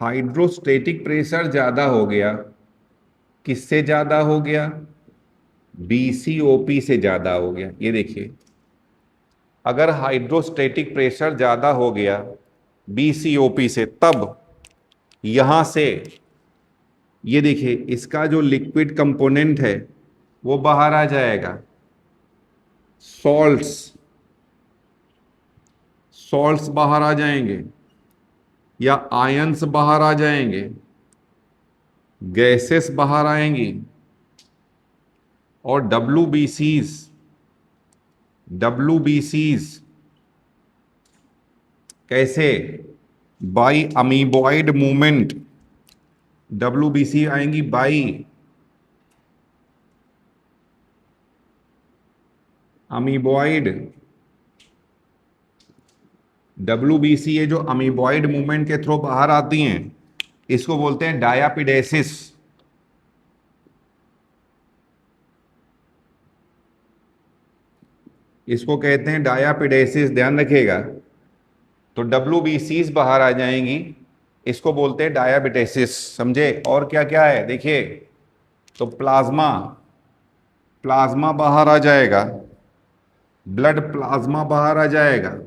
हाइड्रोस्टेटिक प्रेशर ज्यादा हो गया, किससे ज्यादा हो गया? बीसीओपी से ज्यादा हो गया। ये देखिए, अगर हाइड्रोस्टेटिक प्रेशर ज्यादा हो गया बीसीओपी से, तब यहां से ये देखिए इसका जो लिक्विड कंपोनेंट है वो बाहर आ जाएगा। सॉल्ट्स, सॉल्ट्स बाहर आ जाएंगे या आयंस बाहर आ जाएंगे, गैसेस बाहर आएंगी और डब्ल्यूबीसीज कैसे? By amoeboid movement. डब्ल्यूबीसी आएंगी बाई अमीबॉइड। डब्ल्यूबीसी ये जो अमीबॉइड मूवमेंट के थ्रू बाहर आती हैं इसको बोलते हैं डायापिडेसिस। इसको कहते हैं डायापिडेसिस, ध्यान रखिएगा। तो डब्ल्यूबीसीज बाहर आ जाएंगी, इसको बोलते हैं डायाबिटेसिस, समझे? और क्या क्या है देखिए, तो प्लाज्मा, प्लाज्मा बाहर आ जाएगा, ब्लड प्लाज्मा बाहर आ जाएगा।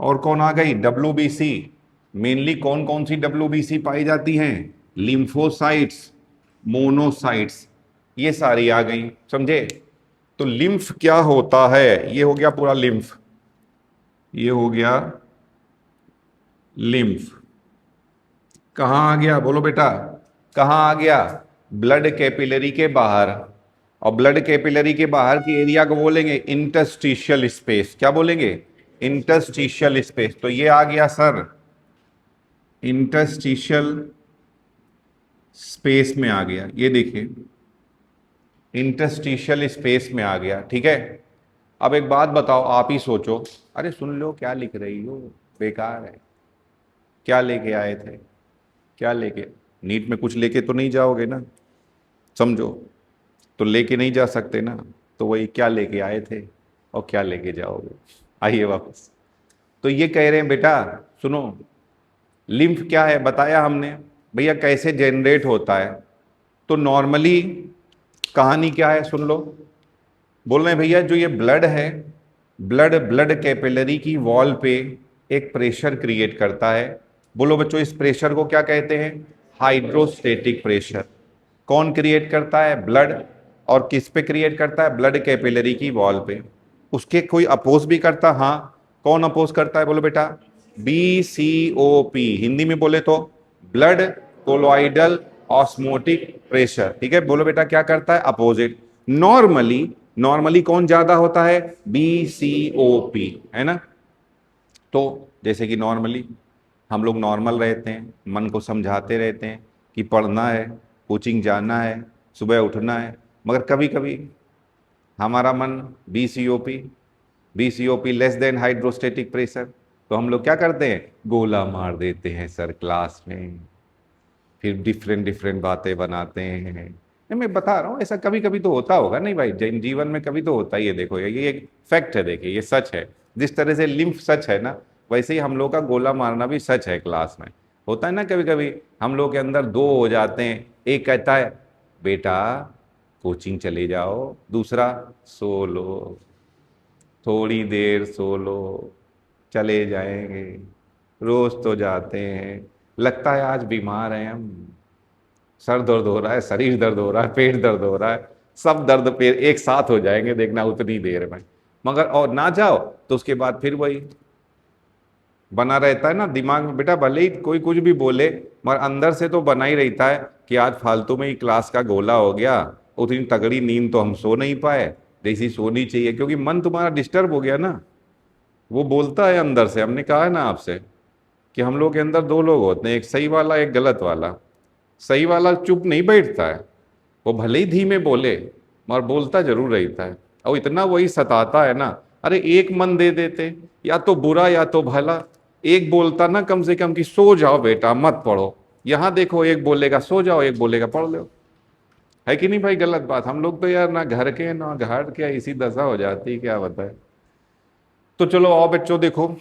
और कौन आ गई? डब्ल्यूबीसी। मेनली कौन कौन सी डब्ल्यूबीसी पाई जाती हैं? लिम्फोसाइट्स, मोनोसाइट्स, ये सारी आ गई, समझे? तो लिम्फ क्या होता है? ये हो गया पूरा लिम्फ, ये हो गया लिम्फ। कहां आ गया बोलो बेटा? कहां आ गया? ब्लड कैपिलरी के बाहर। और ब्लड कैपिलरी के बाहर की एरिया को बोलेंगे इंटरस्टिशियल स्पेस। क्या बोलेंगे? Interstitial space. तो ये आ गया सर इंटरस्टिशियल स्पेस में आ गया, ये देखिए इंटरस्टिशियल स्पेस में आ गया, ठीक है। अब एक बात बताओ, आप ही सोचो, अरे सुन लो क्या लिख रही हो, बेकार है। क्या लेके आए थे? क्या लेके? नीट में कुछ लेके तो नहीं जाओगे ना, समझो, तो लेके नहीं जा सकते ना, तो वही क्या लेके आए थे और क्या लेके जाओगे। आइए वापस। तो ये कह रहे हैं बेटा सुनो, लिम्फ क्या है बताया हमने भैया, कैसे जनरेट होता है। तो नॉर्मली कहानी क्या है सुन लो, बोल रहे हैं भैया जो ये ब्लड है, ब्लड कैपिलरी की वॉल पे एक प्रेशर क्रिएट करता है। बोलो बच्चों इस प्रेशर को क्या कहते हैं? Hydrostatic pressure. कौन क्रिएट करता है? ब्लड। और किस पे क्रिएट करता है? ब्लड कैपिलरी की वॉल पे। उसके कोई अपोज भी करता? हाँ, कौन अपोज करता है बोलो बेटा? BCOP, हिंदी में बोले तो ब्लड कोलॉइडल ऑस्मोटिक प्रेशर, ठीक है। बोलो बेटा क्या करता है? अपोजिट। नॉर्मली कौन ज्यादा होता है? BCOP, है ना। तो जैसे कि नॉर्मली हम लोग नॉर्मल रहते हैं, मन को समझाते रहते हैं कि पढ़ना है, कोचिंग जाना है, सुबह उठना है, मगर कभी कभी हमारा मन BCOP less than hydrostatic pressure, तो हम लोग क्या करते हैं? गोला मार देते हैं सर क्लास में, फिर डिफरेंट बातें बनाते हैं। मैं बता रहा हूँ ऐसा कभी कभी तो होता होगा, नहीं भाई, जीवन में कभी तो होता ही है। देखो ये एक फैक्ट है, देखिए ये सच है। जिस तरह से लिम्फ सच है ना, वैसे ही हम लोग का गोला मारना भी सच है। क्लास में होता है ना कभी कभी हम लोग के अंदर दो हो जाते हैं, एक कहता है बेटा कोचिंग चले जाओ, दूसरा सो लो, थोड़ी देर सो लो, चले जाएंगे। रोज तो जाते हैं, लगता है आज बीमार हैं हम, सर दर्द हो रहा है, शरीर दर्द हो रहा है, पेट दर्द हो रहा है, सब दर्द पेट एक साथ हो जाएंगे देखना उतनी देर में। मगर और ना जाओ तो उसके बाद फिर वही बना रहता है ना दिमाग में, बेटा भले ही कोई कुछ भी बोले मगर अंदर से तो बना ही रहता है कि आज फालतू में ही क्लास का गोला हो गया, उतनी तगड़ी नींद तो हम सो नहीं पाए जैसी सोनी चाहिए, क्योंकि मन तुम्हारा डिस्टर्ब हो गया ना। वो बोलता है अंदर से, हमने कहा है ना आपसे कि हम लोग के अंदर दो लोग होते हैं, एक सही वाला एक गलत वाला। सही वाला चुप नहीं बैठता है, वो भले ही धीमे बोले मगर बोलता जरूर रहता है, और इतना वही सताता है ना। अरे एक मन दे देते, या तो बुरा या तो भला, एक बोलता ना कम से कम कि सो जाओ बेटा मत पढ़ो, यहां देखो एक बोलेगा सो जाओ, एक बोलेगा पढ़ लो। है कि नहीं भाई? गलत बात। हम लोग तो यार ना घर के ना घाट के, इसी दशा हो जाती है, क्या बताए। तो चलो आओ बच्चों, देखो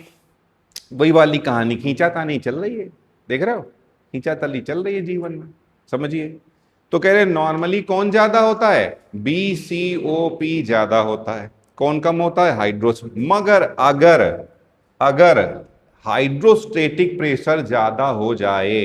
वही वाली कहानी खींचातानी चल रही है, देख रहे हो, खींचातानी चल रही है जीवन में, समझिए। तो कह रहे नॉर्मली कौन ज्यादा होता है? BCOP ज्यादा होता है। कौन कम होता है? हाइड्रोस। मगर अगर अगर हाइड्रोस्टेटिक प्रेशर ज्यादा हो जाए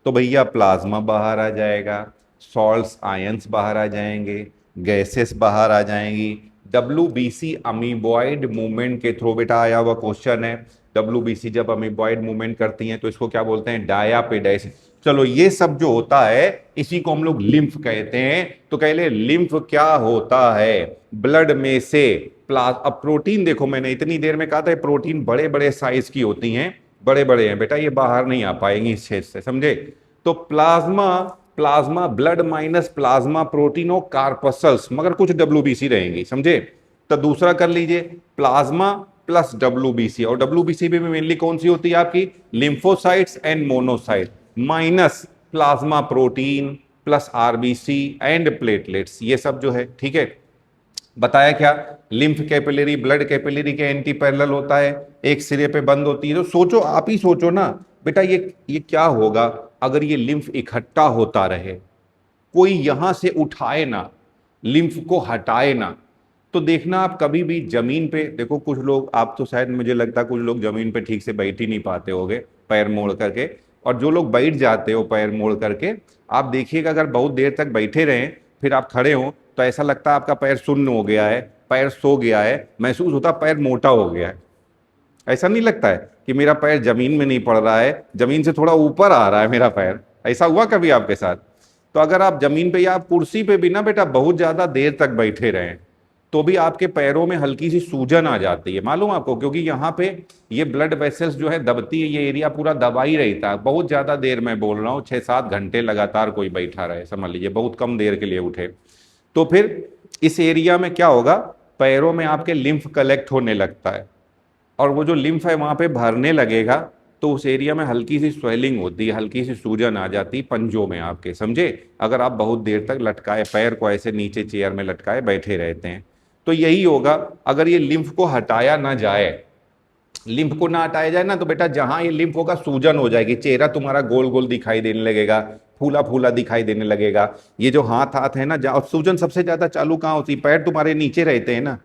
तो भैया प्लाज्मा बाहर आ जाएगा, सॉल्ट्स आयंस बाहर आ जाएंगे, गैसेस बाहर आ जाएंगी। WBC अमीबॉइड मूवमेंट के थ्रू, बेटा आया हुआ क्वेश्चन है, WBC जब अमीबॉइड मूवमेंट करती हैं तो इसको क्या बोलते हैं? डायापेडाइस। चलो ये सब जो होता है इसी को हम लोग लिम्फ कहते हैं। तो कह ले लिम्फ क्या होता है? ब्लड में से अब प्रोटीन देखो, मैंने इतनी देर में कहा था प्रोटीन बड़े बड़े साइज की होती हैं, बड़े बड़े हैं बेटा, ये बाहर नहीं आ पाएंगी इस छेद से, समझे। तो plasma, plasma blood minus plasma protein और कार्पसल्स, मगर कुछ WBC रहेंगी, समझे। तो दूसरा कर लीजिए, प्लाज्मा प्लस WBC, और WBC में मेनली कौन सी होती है आपकी? Lymphocytes and monocyte, minus plasma protein plus RBC and platelets, ये सब जो है, ठीक है। बताया क्या? लिम्फ कैपिलरी ब्लड कैपिलरी के एंटी पैरेलल होता है, एक सिरे पे बंद होती है। तो सोचो, आप ही सोचो ना बेटा, ये क्या होगा अगर ये लिम्फ इकट्ठा होता रहे, कोई यहां से उठाए ना, लिम्फ को हटाए ना। तो देखना आप कभी भी जमीन पे देखो, कुछ लोग, आप तो शायद मुझे लगता है कुछ लोग जमीन पे ठीक से बैठ ही नहीं पाते होगे पैर मोड़ करके, और जो लोग बैठ जाते हो पैर मोड़ करके, आप देखिएगा अगर बहुत देर तक बैठे रहें फिर आप खड़े हो तो ऐसा लगता है आपका पैर शून्य हो गया है, पैर सो गया है, महसूस होता पैर मोटा हो गया है। ऐसा नहीं लगता है कि मेरा पैर जमीन में नहीं पड़ रहा है, जमीन से थोड़ा ऊपर आ रहा है मेरा पैर? ऐसा हुआ कभी आपके साथ? तो अगर आप जमीन पे या आप कुर्सी पे भी ना बेटा बहुत ज्यादा देर तक बैठे रहें तो भी आपके पैरों में हल्की सी सूजन आ जाती है, मालूम आपको? क्योंकि यहाँ पे ये ब्लड वेसल्स जो है दबती है, ये एरिया पूरा दबा ही रहता है। बहुत ज्यादा देर मैं बोल रहा हूँ, 6-7 घंटे लगातार कोई बैठा रहे, समझ लीजिए, बहुत कम देर के लिए उठे तो फिर इस एरिया में क्या होगा? पैरों में आपके लिम्फ कलेक्ट होने लगता है, और वो जो लिम्फ है वहां पे भरने लगेगा तो उस एरिया में हल्की सी स्वेलिंग होती है, हल्की सी सूजन आ जाती है पंजों में आपके, समझे। अगर आप बहुत देर तक लटकाए पैर को ऐसे नीचे चेयर में लटकाए बैठे रहते हैं तो यही होगा। अगर ये लिम्फ को हटाया ना जाए, लिम्फ को ना हटाया जाए ना, तो बेटा जहां ये लिम्फ होगा सूजन हो जाएगी, चेहरा तुम्हारा गोल गोल दिखाई देने लगेगा, फूला फूला दिखाई देने लगेगा। ये जो हाथ हाथ है ना, जहाँ सूजन सबसे ज्यादा चालू कहाँ होती है? पैर तुम्हारे नीचे रहते हैं ना,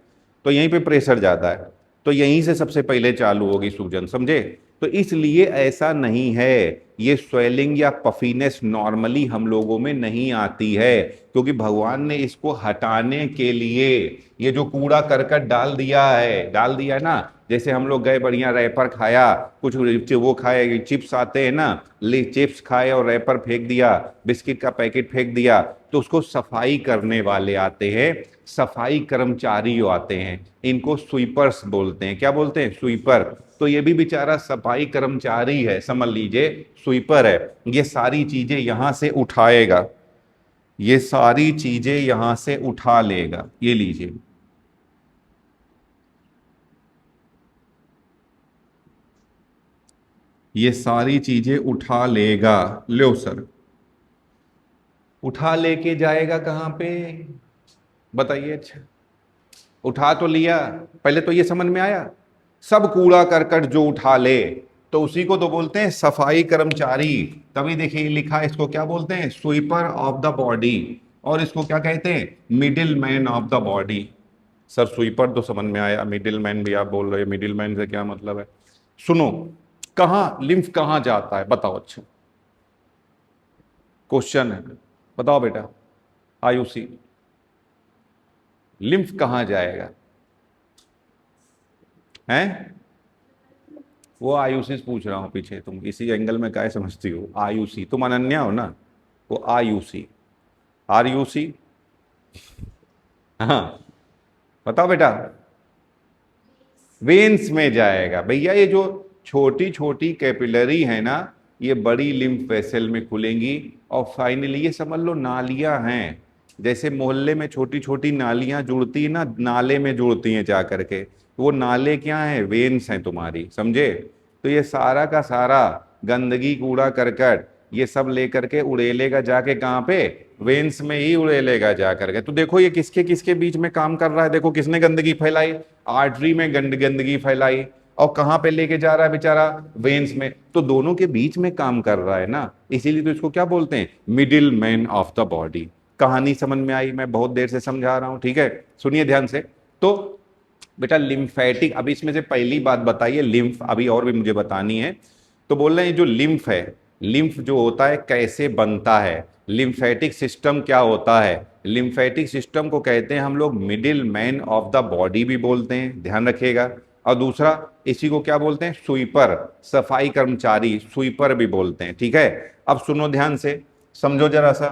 तो यहीं पे प्रेशर ज्यादा है, तो यहीं से सबसे पहले चालू होगी सूजन, समझे। तो इसलिए ऐसा नहीं है, ये स्वेलिंग या पफीनेस नॉर्मली हम लोगों में नहीं आती है, क्योंकि भगवान ने इसको हटाने के लिए ये जो कूड़ा करकट डाल दिया है ना। जैसे हम लोग गए बढ़िया रैपर खाया, कुछ वो खाए, चिप्स आते हैं ना, ले चिप्स खाए और रैपर फेंक दिया, बिस्किट का पैकेट फेंक दिया, तो उसको सफाई करने वाले आते हैं, सफाई कर्मचारी आते हैं, इनको स्वीपर्स बोलते हैं। क्या बोलते हैं? स्वीपर। तो ये भी बेचारा सफाई कर्मचारी है, समझ लीजिए, स्वीपर है। ये सारी चीजें यहां से उठाएगा, ये सारी चीजें यहां से उठा लेगा, ये लीजिए, ये सारी चीजें उठा लेगा। लो सर, उठा लेके जाएगा कहां पे? बताइए। अच्छा, उठा तो लिया, पहले तो ये समझ में आया, सब कूड़ा करकट जो उठा ले तो उसी को तो बोलते हैं सफाई कर्मचारी। तभी देखिए लिखा है, इसको क्या बोलते हैं? स्वीपर ऑफ द बॉडी, और इसको क्या कहते हैं? Middle man of the body. Sir sweeper तो समझ में आया, मिडिल मैन भी आप बोल रहे हो, मिडिल मैन से क्या मतलब है? सुनो, कहां लिम्फ कहां जाता है बताओ। अच्छा क्वेश्चन है, बताओ बेटा। आयुषी, लिम्फ कहां जाएगा? हैं? वो आयुषी से पूछ रहा हूं पीछे, तुम इसी एंगल में क्या समझती हो? आयुषी, तुम अनन्या हो ना? वो आयुषी, आरयूसी। हाँ बताओ बेटा। वेन्स में जाएगा भैया। ये जो छोटी छोटी कैपिलरी है ना, ये बड़ी लिम्फ वेसल में खुलेंगी और फाइनली ये समझ लो नालियां हैं। जैसे मोहल्ले में छोटी छोटी नालियां जुड़ती है ना, नाले में जुड़ती हैं जा करके, तो वो नाले क्या हैं? वेन्स हैं तुम्हारी, समझे? तो ये सारा का सारा गंदगी कूड़ा करकट ये सब लेकर के उड़ेलेगा जाके कहाँ पे? वेन्स में ही उड़ेलेगा जा करके। तो देखो ये किसके किसके बीच में काम कर रहा है। देखो किसने गंदगी फैलाई? आर्टरी में गंदगी फैलाई, और कहां पे लेके जा रहा है बेचारा? वेन्स में। तो दोनों के बीच में काम कर रहा है ना, इसीलिए तो इसको क्या बोलते हैं? Middle man of the body. कहानी समझ में आई? मैं बहुत देर से समझा रहा हूं, ठीक है, सुनिए ध्यान से। तो बेटा लिम्फेटिक, अभी इसमें से पहली बात बताइए लिम्फ, अभी और भी मुझे बतानी है। तो बोल रहे हैं जो लिम्फ है, लिम्फ जो होता है कैसे बनता है, लिम्फेटिक सिस्टम क्या होता है? लिम्फेटिक सिस्टम को कहते हैं हम लोग middle man of the body भी बोलते हैं, ध्यान रखिएगा। और दूसरा इसी को क्या बोलते हैं? स्वीपर, सफाई कर्मचारी, स्वीपर भी बोलते हैं, ठीक है। अब सुनो ध्यान से, समझो जरा सा।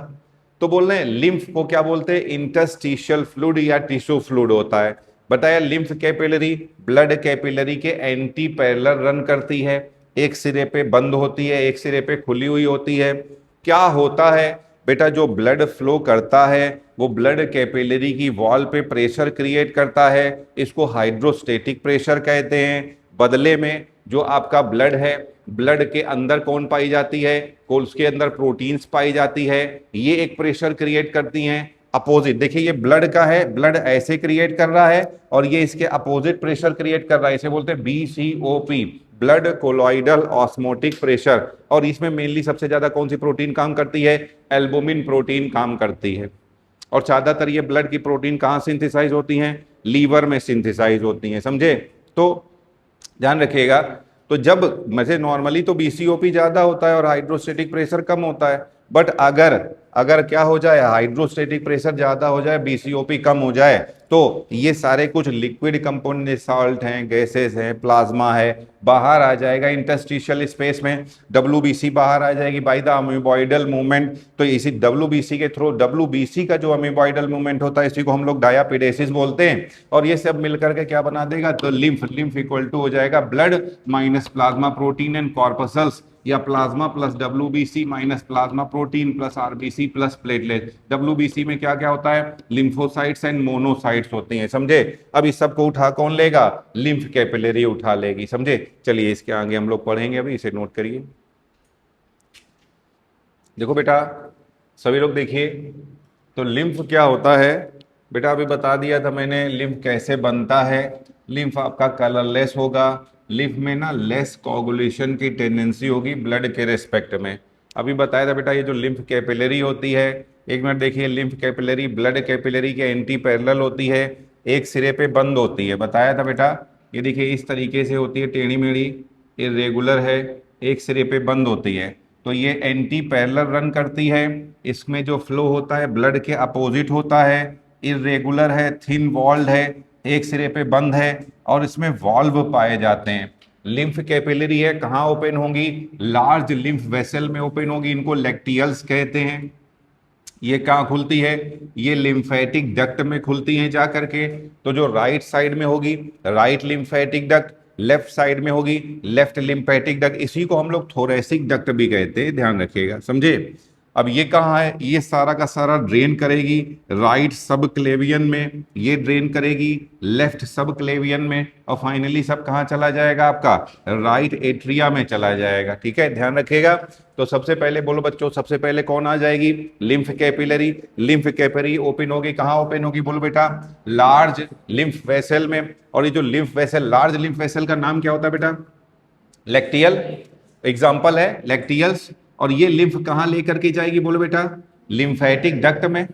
तो बोल रहे हैं लिम्फ को क्या बोलते हैं? इंटरस्टिशियल फ्लूइड या टिश्यू फ्लूइड होता है। बताया लिम्फ कैपिलरी ब्लड कैपिलरी के एंटी पैरेलल रन करती है, एक सिरे पे बंद होती है, एक सिरे पे खुली हुई होती है। क्या होता है बेटा? जो ब्लड फ्लो करता है वो ब्लड कैपिलरी की वॉल पे प्रेशर क्रिएट करता है, इसको हाइड्रोस्टेटिक प्रेशर कहते हैं। बदले में जो आपका ब्लड है, ब्लड के अंदर कौन पाई जाती है? उसके अंदर प्रोटीन्स पाई जाती है, ये एक प्रेशर क्रिएट करती हैं। अपोजिट देखिए, ये ब्लड का है, ब्लड ऐसे क्रिएट कर रहा है और ये इसके अपोजिट प्रेशर क्रिएट कर रहा है, इसे बोलते हैं BCOP, blood colloidal osmotic pressure. और इसमें मेनली सबसे ज्यादा कौन सी प्रोटीन काम करती है? एल्बुमिन प्रोटीन काम करती है। और ज्यादातर ये ब्लड की प्रोटीन कहाँ सिंथेसाइज होती हैं? लीवर में सिंथेसाइज होती हैं, समझे? तो ध्यान रखिएगा। तो जब वैसे नॉर्मली तो BCOP ज्यादा होता है और हाइड्रोस्टेटिक प्रेशर कम होता है, बट अगर अगर क्या हो जाए, हाइड्रोस्टेटिक प्रेशर ज्यादा हो जाए, BCOP कम हो जाए, तो ये सारे कुछ लिक्विड कंपोनेंट, सॉल्ट हैं, गैसेस हैं, प्लाज्मा है, बाहर आ जाएगा इंटरस्टिशियल स्पेस में। WBC बाहर आ जाएगी बाय द अमीबॉइडल मूवमेंट। तो इसी WBC के थ्रू, WBC का जो अमीबॉइडल मूवमेंट होता है इसी को हम लोग डायापिडेसिस बोलते हैं। और ये सब मिलकर के क्या बना देगा? तो लिम्फ, लिम्फ इक्वल टू हो जाएगा blood minus plasma protein and corpuscles, या plasma plus WBC minus plasma protein plus RBC plus platelet. WBC में क्या क्या होता है? लिम्फोसाइट्स एंड मोनोसाइट्स होती हैं, समझे? अब इस सब को उठा कौन लेगा? लिम्फ कैपिलरी उठा लेगी, समझे? चलिए इसके आगे हम लोग पढ़ेंगे, अभी इसे नोट करिए। देखो बेटा सभी लोग देखिए, तो लिम्फ क्या होता है बेटा? अभी बता दिया था मैंने लिम्फ कैसे बनता है। लिम्फ आपका कलरलेस होगा, लिम्फ में ना लेस कोगुलेशन की टेंडेंसी होगी ब्लड के रेस्पेक्ट में। अभी बताया था बेटा ये जो लिम्फ कैपिलरी होती है, एक मिनट देखिए, लिम्फ कैपिलरी ब्लड कैपिलरी के एंटी पैरेलल होती है, एक सिरे पे बंद होती है, बताया था बेटा। ये देखिए इस तरीके से होती है, टेढ़ी मेढ़ी, इरेगुलर है, एक सिरे पे बंद होती है। तो ये एंटी पैरेलल रन करती है, इसमें जो फ्लो होता है ब्लड के अपोजिट होता है, इरेगुलर है, थिन वॉल्ड है, एक सिरे पे बंद है, और इसमें वॉल्व पाए जाते हैं। लिम्फ कैपिलरी है, कहाँ ओपन होंगी? लार्ज लिम्फ वेसल में ओपन होगी, इनको लेक्टियल्स कहते हैं। ये कहाँ खुलती है? ये लिम्फेटिक डक्ट में खुलती हैं जा करके। तो जो राइट साइड में होगी right lymphatic duct, left side में होगी लेफ्ट लिम्फेटिक डक्ट, इसी को हम लोग थोरेसिक डक्ट भी कहते हैं, ध्यान रखिएगा, समझे? अब ये कहाँ है? ये सारा का सारा ड्रेन करेगी राइट सब क्लेवियन में, ये ड्रेन करेगी लेफ्ट सब क्लेवियन में, और फाइनली सब कहाँ चला जाएगा? आपका राइट एट्रिया में चला जाएगा, ठीक है, ध्यान रखिएगा। तो सबसे पहले बोलो बच्चों, सबसे पहले कौन आ जाएगी? Lymph capillary. Lymph capillary open होगी, कहाँ ओपन होगी बोलो बेटा? लार्ज लिम्फ वेसल में। और ये जो lymph vessel, large lymph vessel का नाम क्या होता है बेटा? लेक्टियल, एग्जाम्पल है लेक्टियल्स। और ये लिम्फ कहाँ लेकर के जाएगी बोलो बेटा? लिम्फेटिक डक्ट में।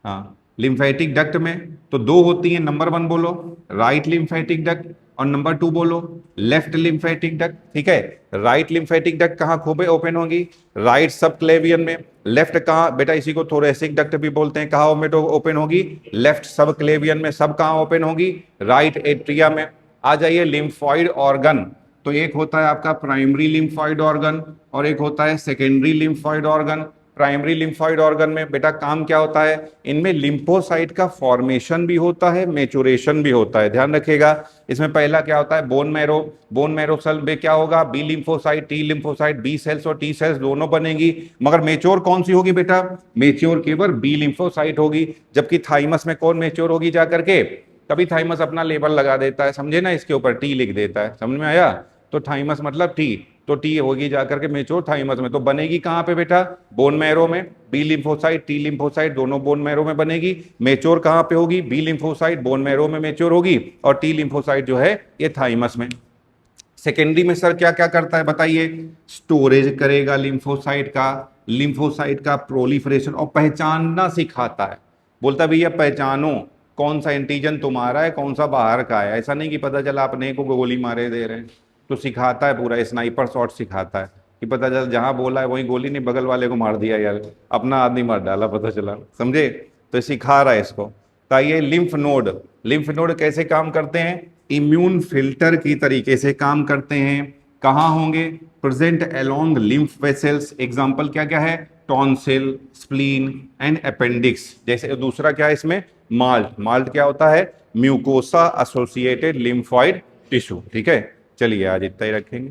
हाँ लिम्फेटिक डक्ट में। तो दो होती हैं, नंबर 1 बोलो राइट लिम्फेटिक डक्ट, और नंबर 2 बोलो लेफ्ट लिम्फेटिक डक्ट, ठीक है। राइट लिम्फेटिक डक्ट कहाँ खूबे ओपन होगी, राइट सब क्लेवियन में। लेफ्ट कहाँ बेटा, इसी को थोरेसिक डक्ट भी बोलते हैं, कहाँ में तो ओपन होगी, लेफ्ट सब क्लेवियन में। सब कहाँ ओपन होगी, राइट एट्रिया में। आ जाइए लिम्फॉइड ऑर्गन, तो एक होता है आपका प्राइमरी लिम्फॉइड ऑर्गन और एक होता है secondary lymphoid organ. Primary lymphoid organ में बेटा काम क्या होता है, इनमें लिम्फोसाइट का फॉर्मेशन भी होता है, मैचुरेशन भी होता है, ध्यान रखिएगा। इसमें पहला क्या होता है, bone marrow. Bone marrow cell में क्या होगा, B lymphocyte, T lymphocyte, B cells और टी सेल्स दोनों बनेगी। मगर मेच्योर कौन सी होगी बेटा, मेच्योर केवल बी लिम्फोसाइट होगी। जबकि थाइमस में कौन मेच्योर होगी जा करके, कभी थाइमस अपना लेबल लगा देता है, समझे ना, इसके ऊपर टी लिख देता है, समझ में आया। तो थाइमस मतलब टी, तो टी होगी जाकर के मेच्योर थाइमस में। तो बनेगी कहाँ पे बेटा, बोन मैरो में। बी लिम्फोसाइट टी लिम्फोसाइट दोनों बोन मैरो में बनेगी। मेच्योर कहाँ पे होगी, बी लिम्फोसाइट बोन मैरो में मेच्योर होगी और टी लिम्फोसाइट जो है ये थाइमस में। सेकेंडरी में सर क्या क्या करता है बताइए, स्टोरेज करेगा लिम्फोसाइट का, लिम्फोसाइट का प्रोलिफरेशन और पहचानना सिखाता है। बोलता भैया पहचानो कौन सा एंटीजन तुम्हारा है कौन सा बाहर का है, ऐसा नहीं कि पता चला अपने को गोली मारे दे रहे हैं। तो सिखाता है पूरा, स्नाइपर शॉट सिखाता है कि पता चला जहां बोला है वहीं गोली नहीं, बगल वाले को मार दिया यार, अपना आदमी मार डाला, पता चला, समझे। तो सिखा रहा है इसको। तो ये लिम्फ नोड, लिम्फ नोड कैसे काम करते हैं, इम्यून फिल्टर की तरीके से काम करते हैं। कहाँ होंगे, present along lymph vessels. Example क्या क्या है, टॉन्सिल, स्प्लीन एंड अपेंडिक्स। जैसे दूसरा क्या है इसमें, माल्ट। माल्ट क्या होता है, म्यूकोसा एसोसिएटेड लिम्फॉइड टिश्यू, ठीक है। चलिए आज इतना ही रखेंगे।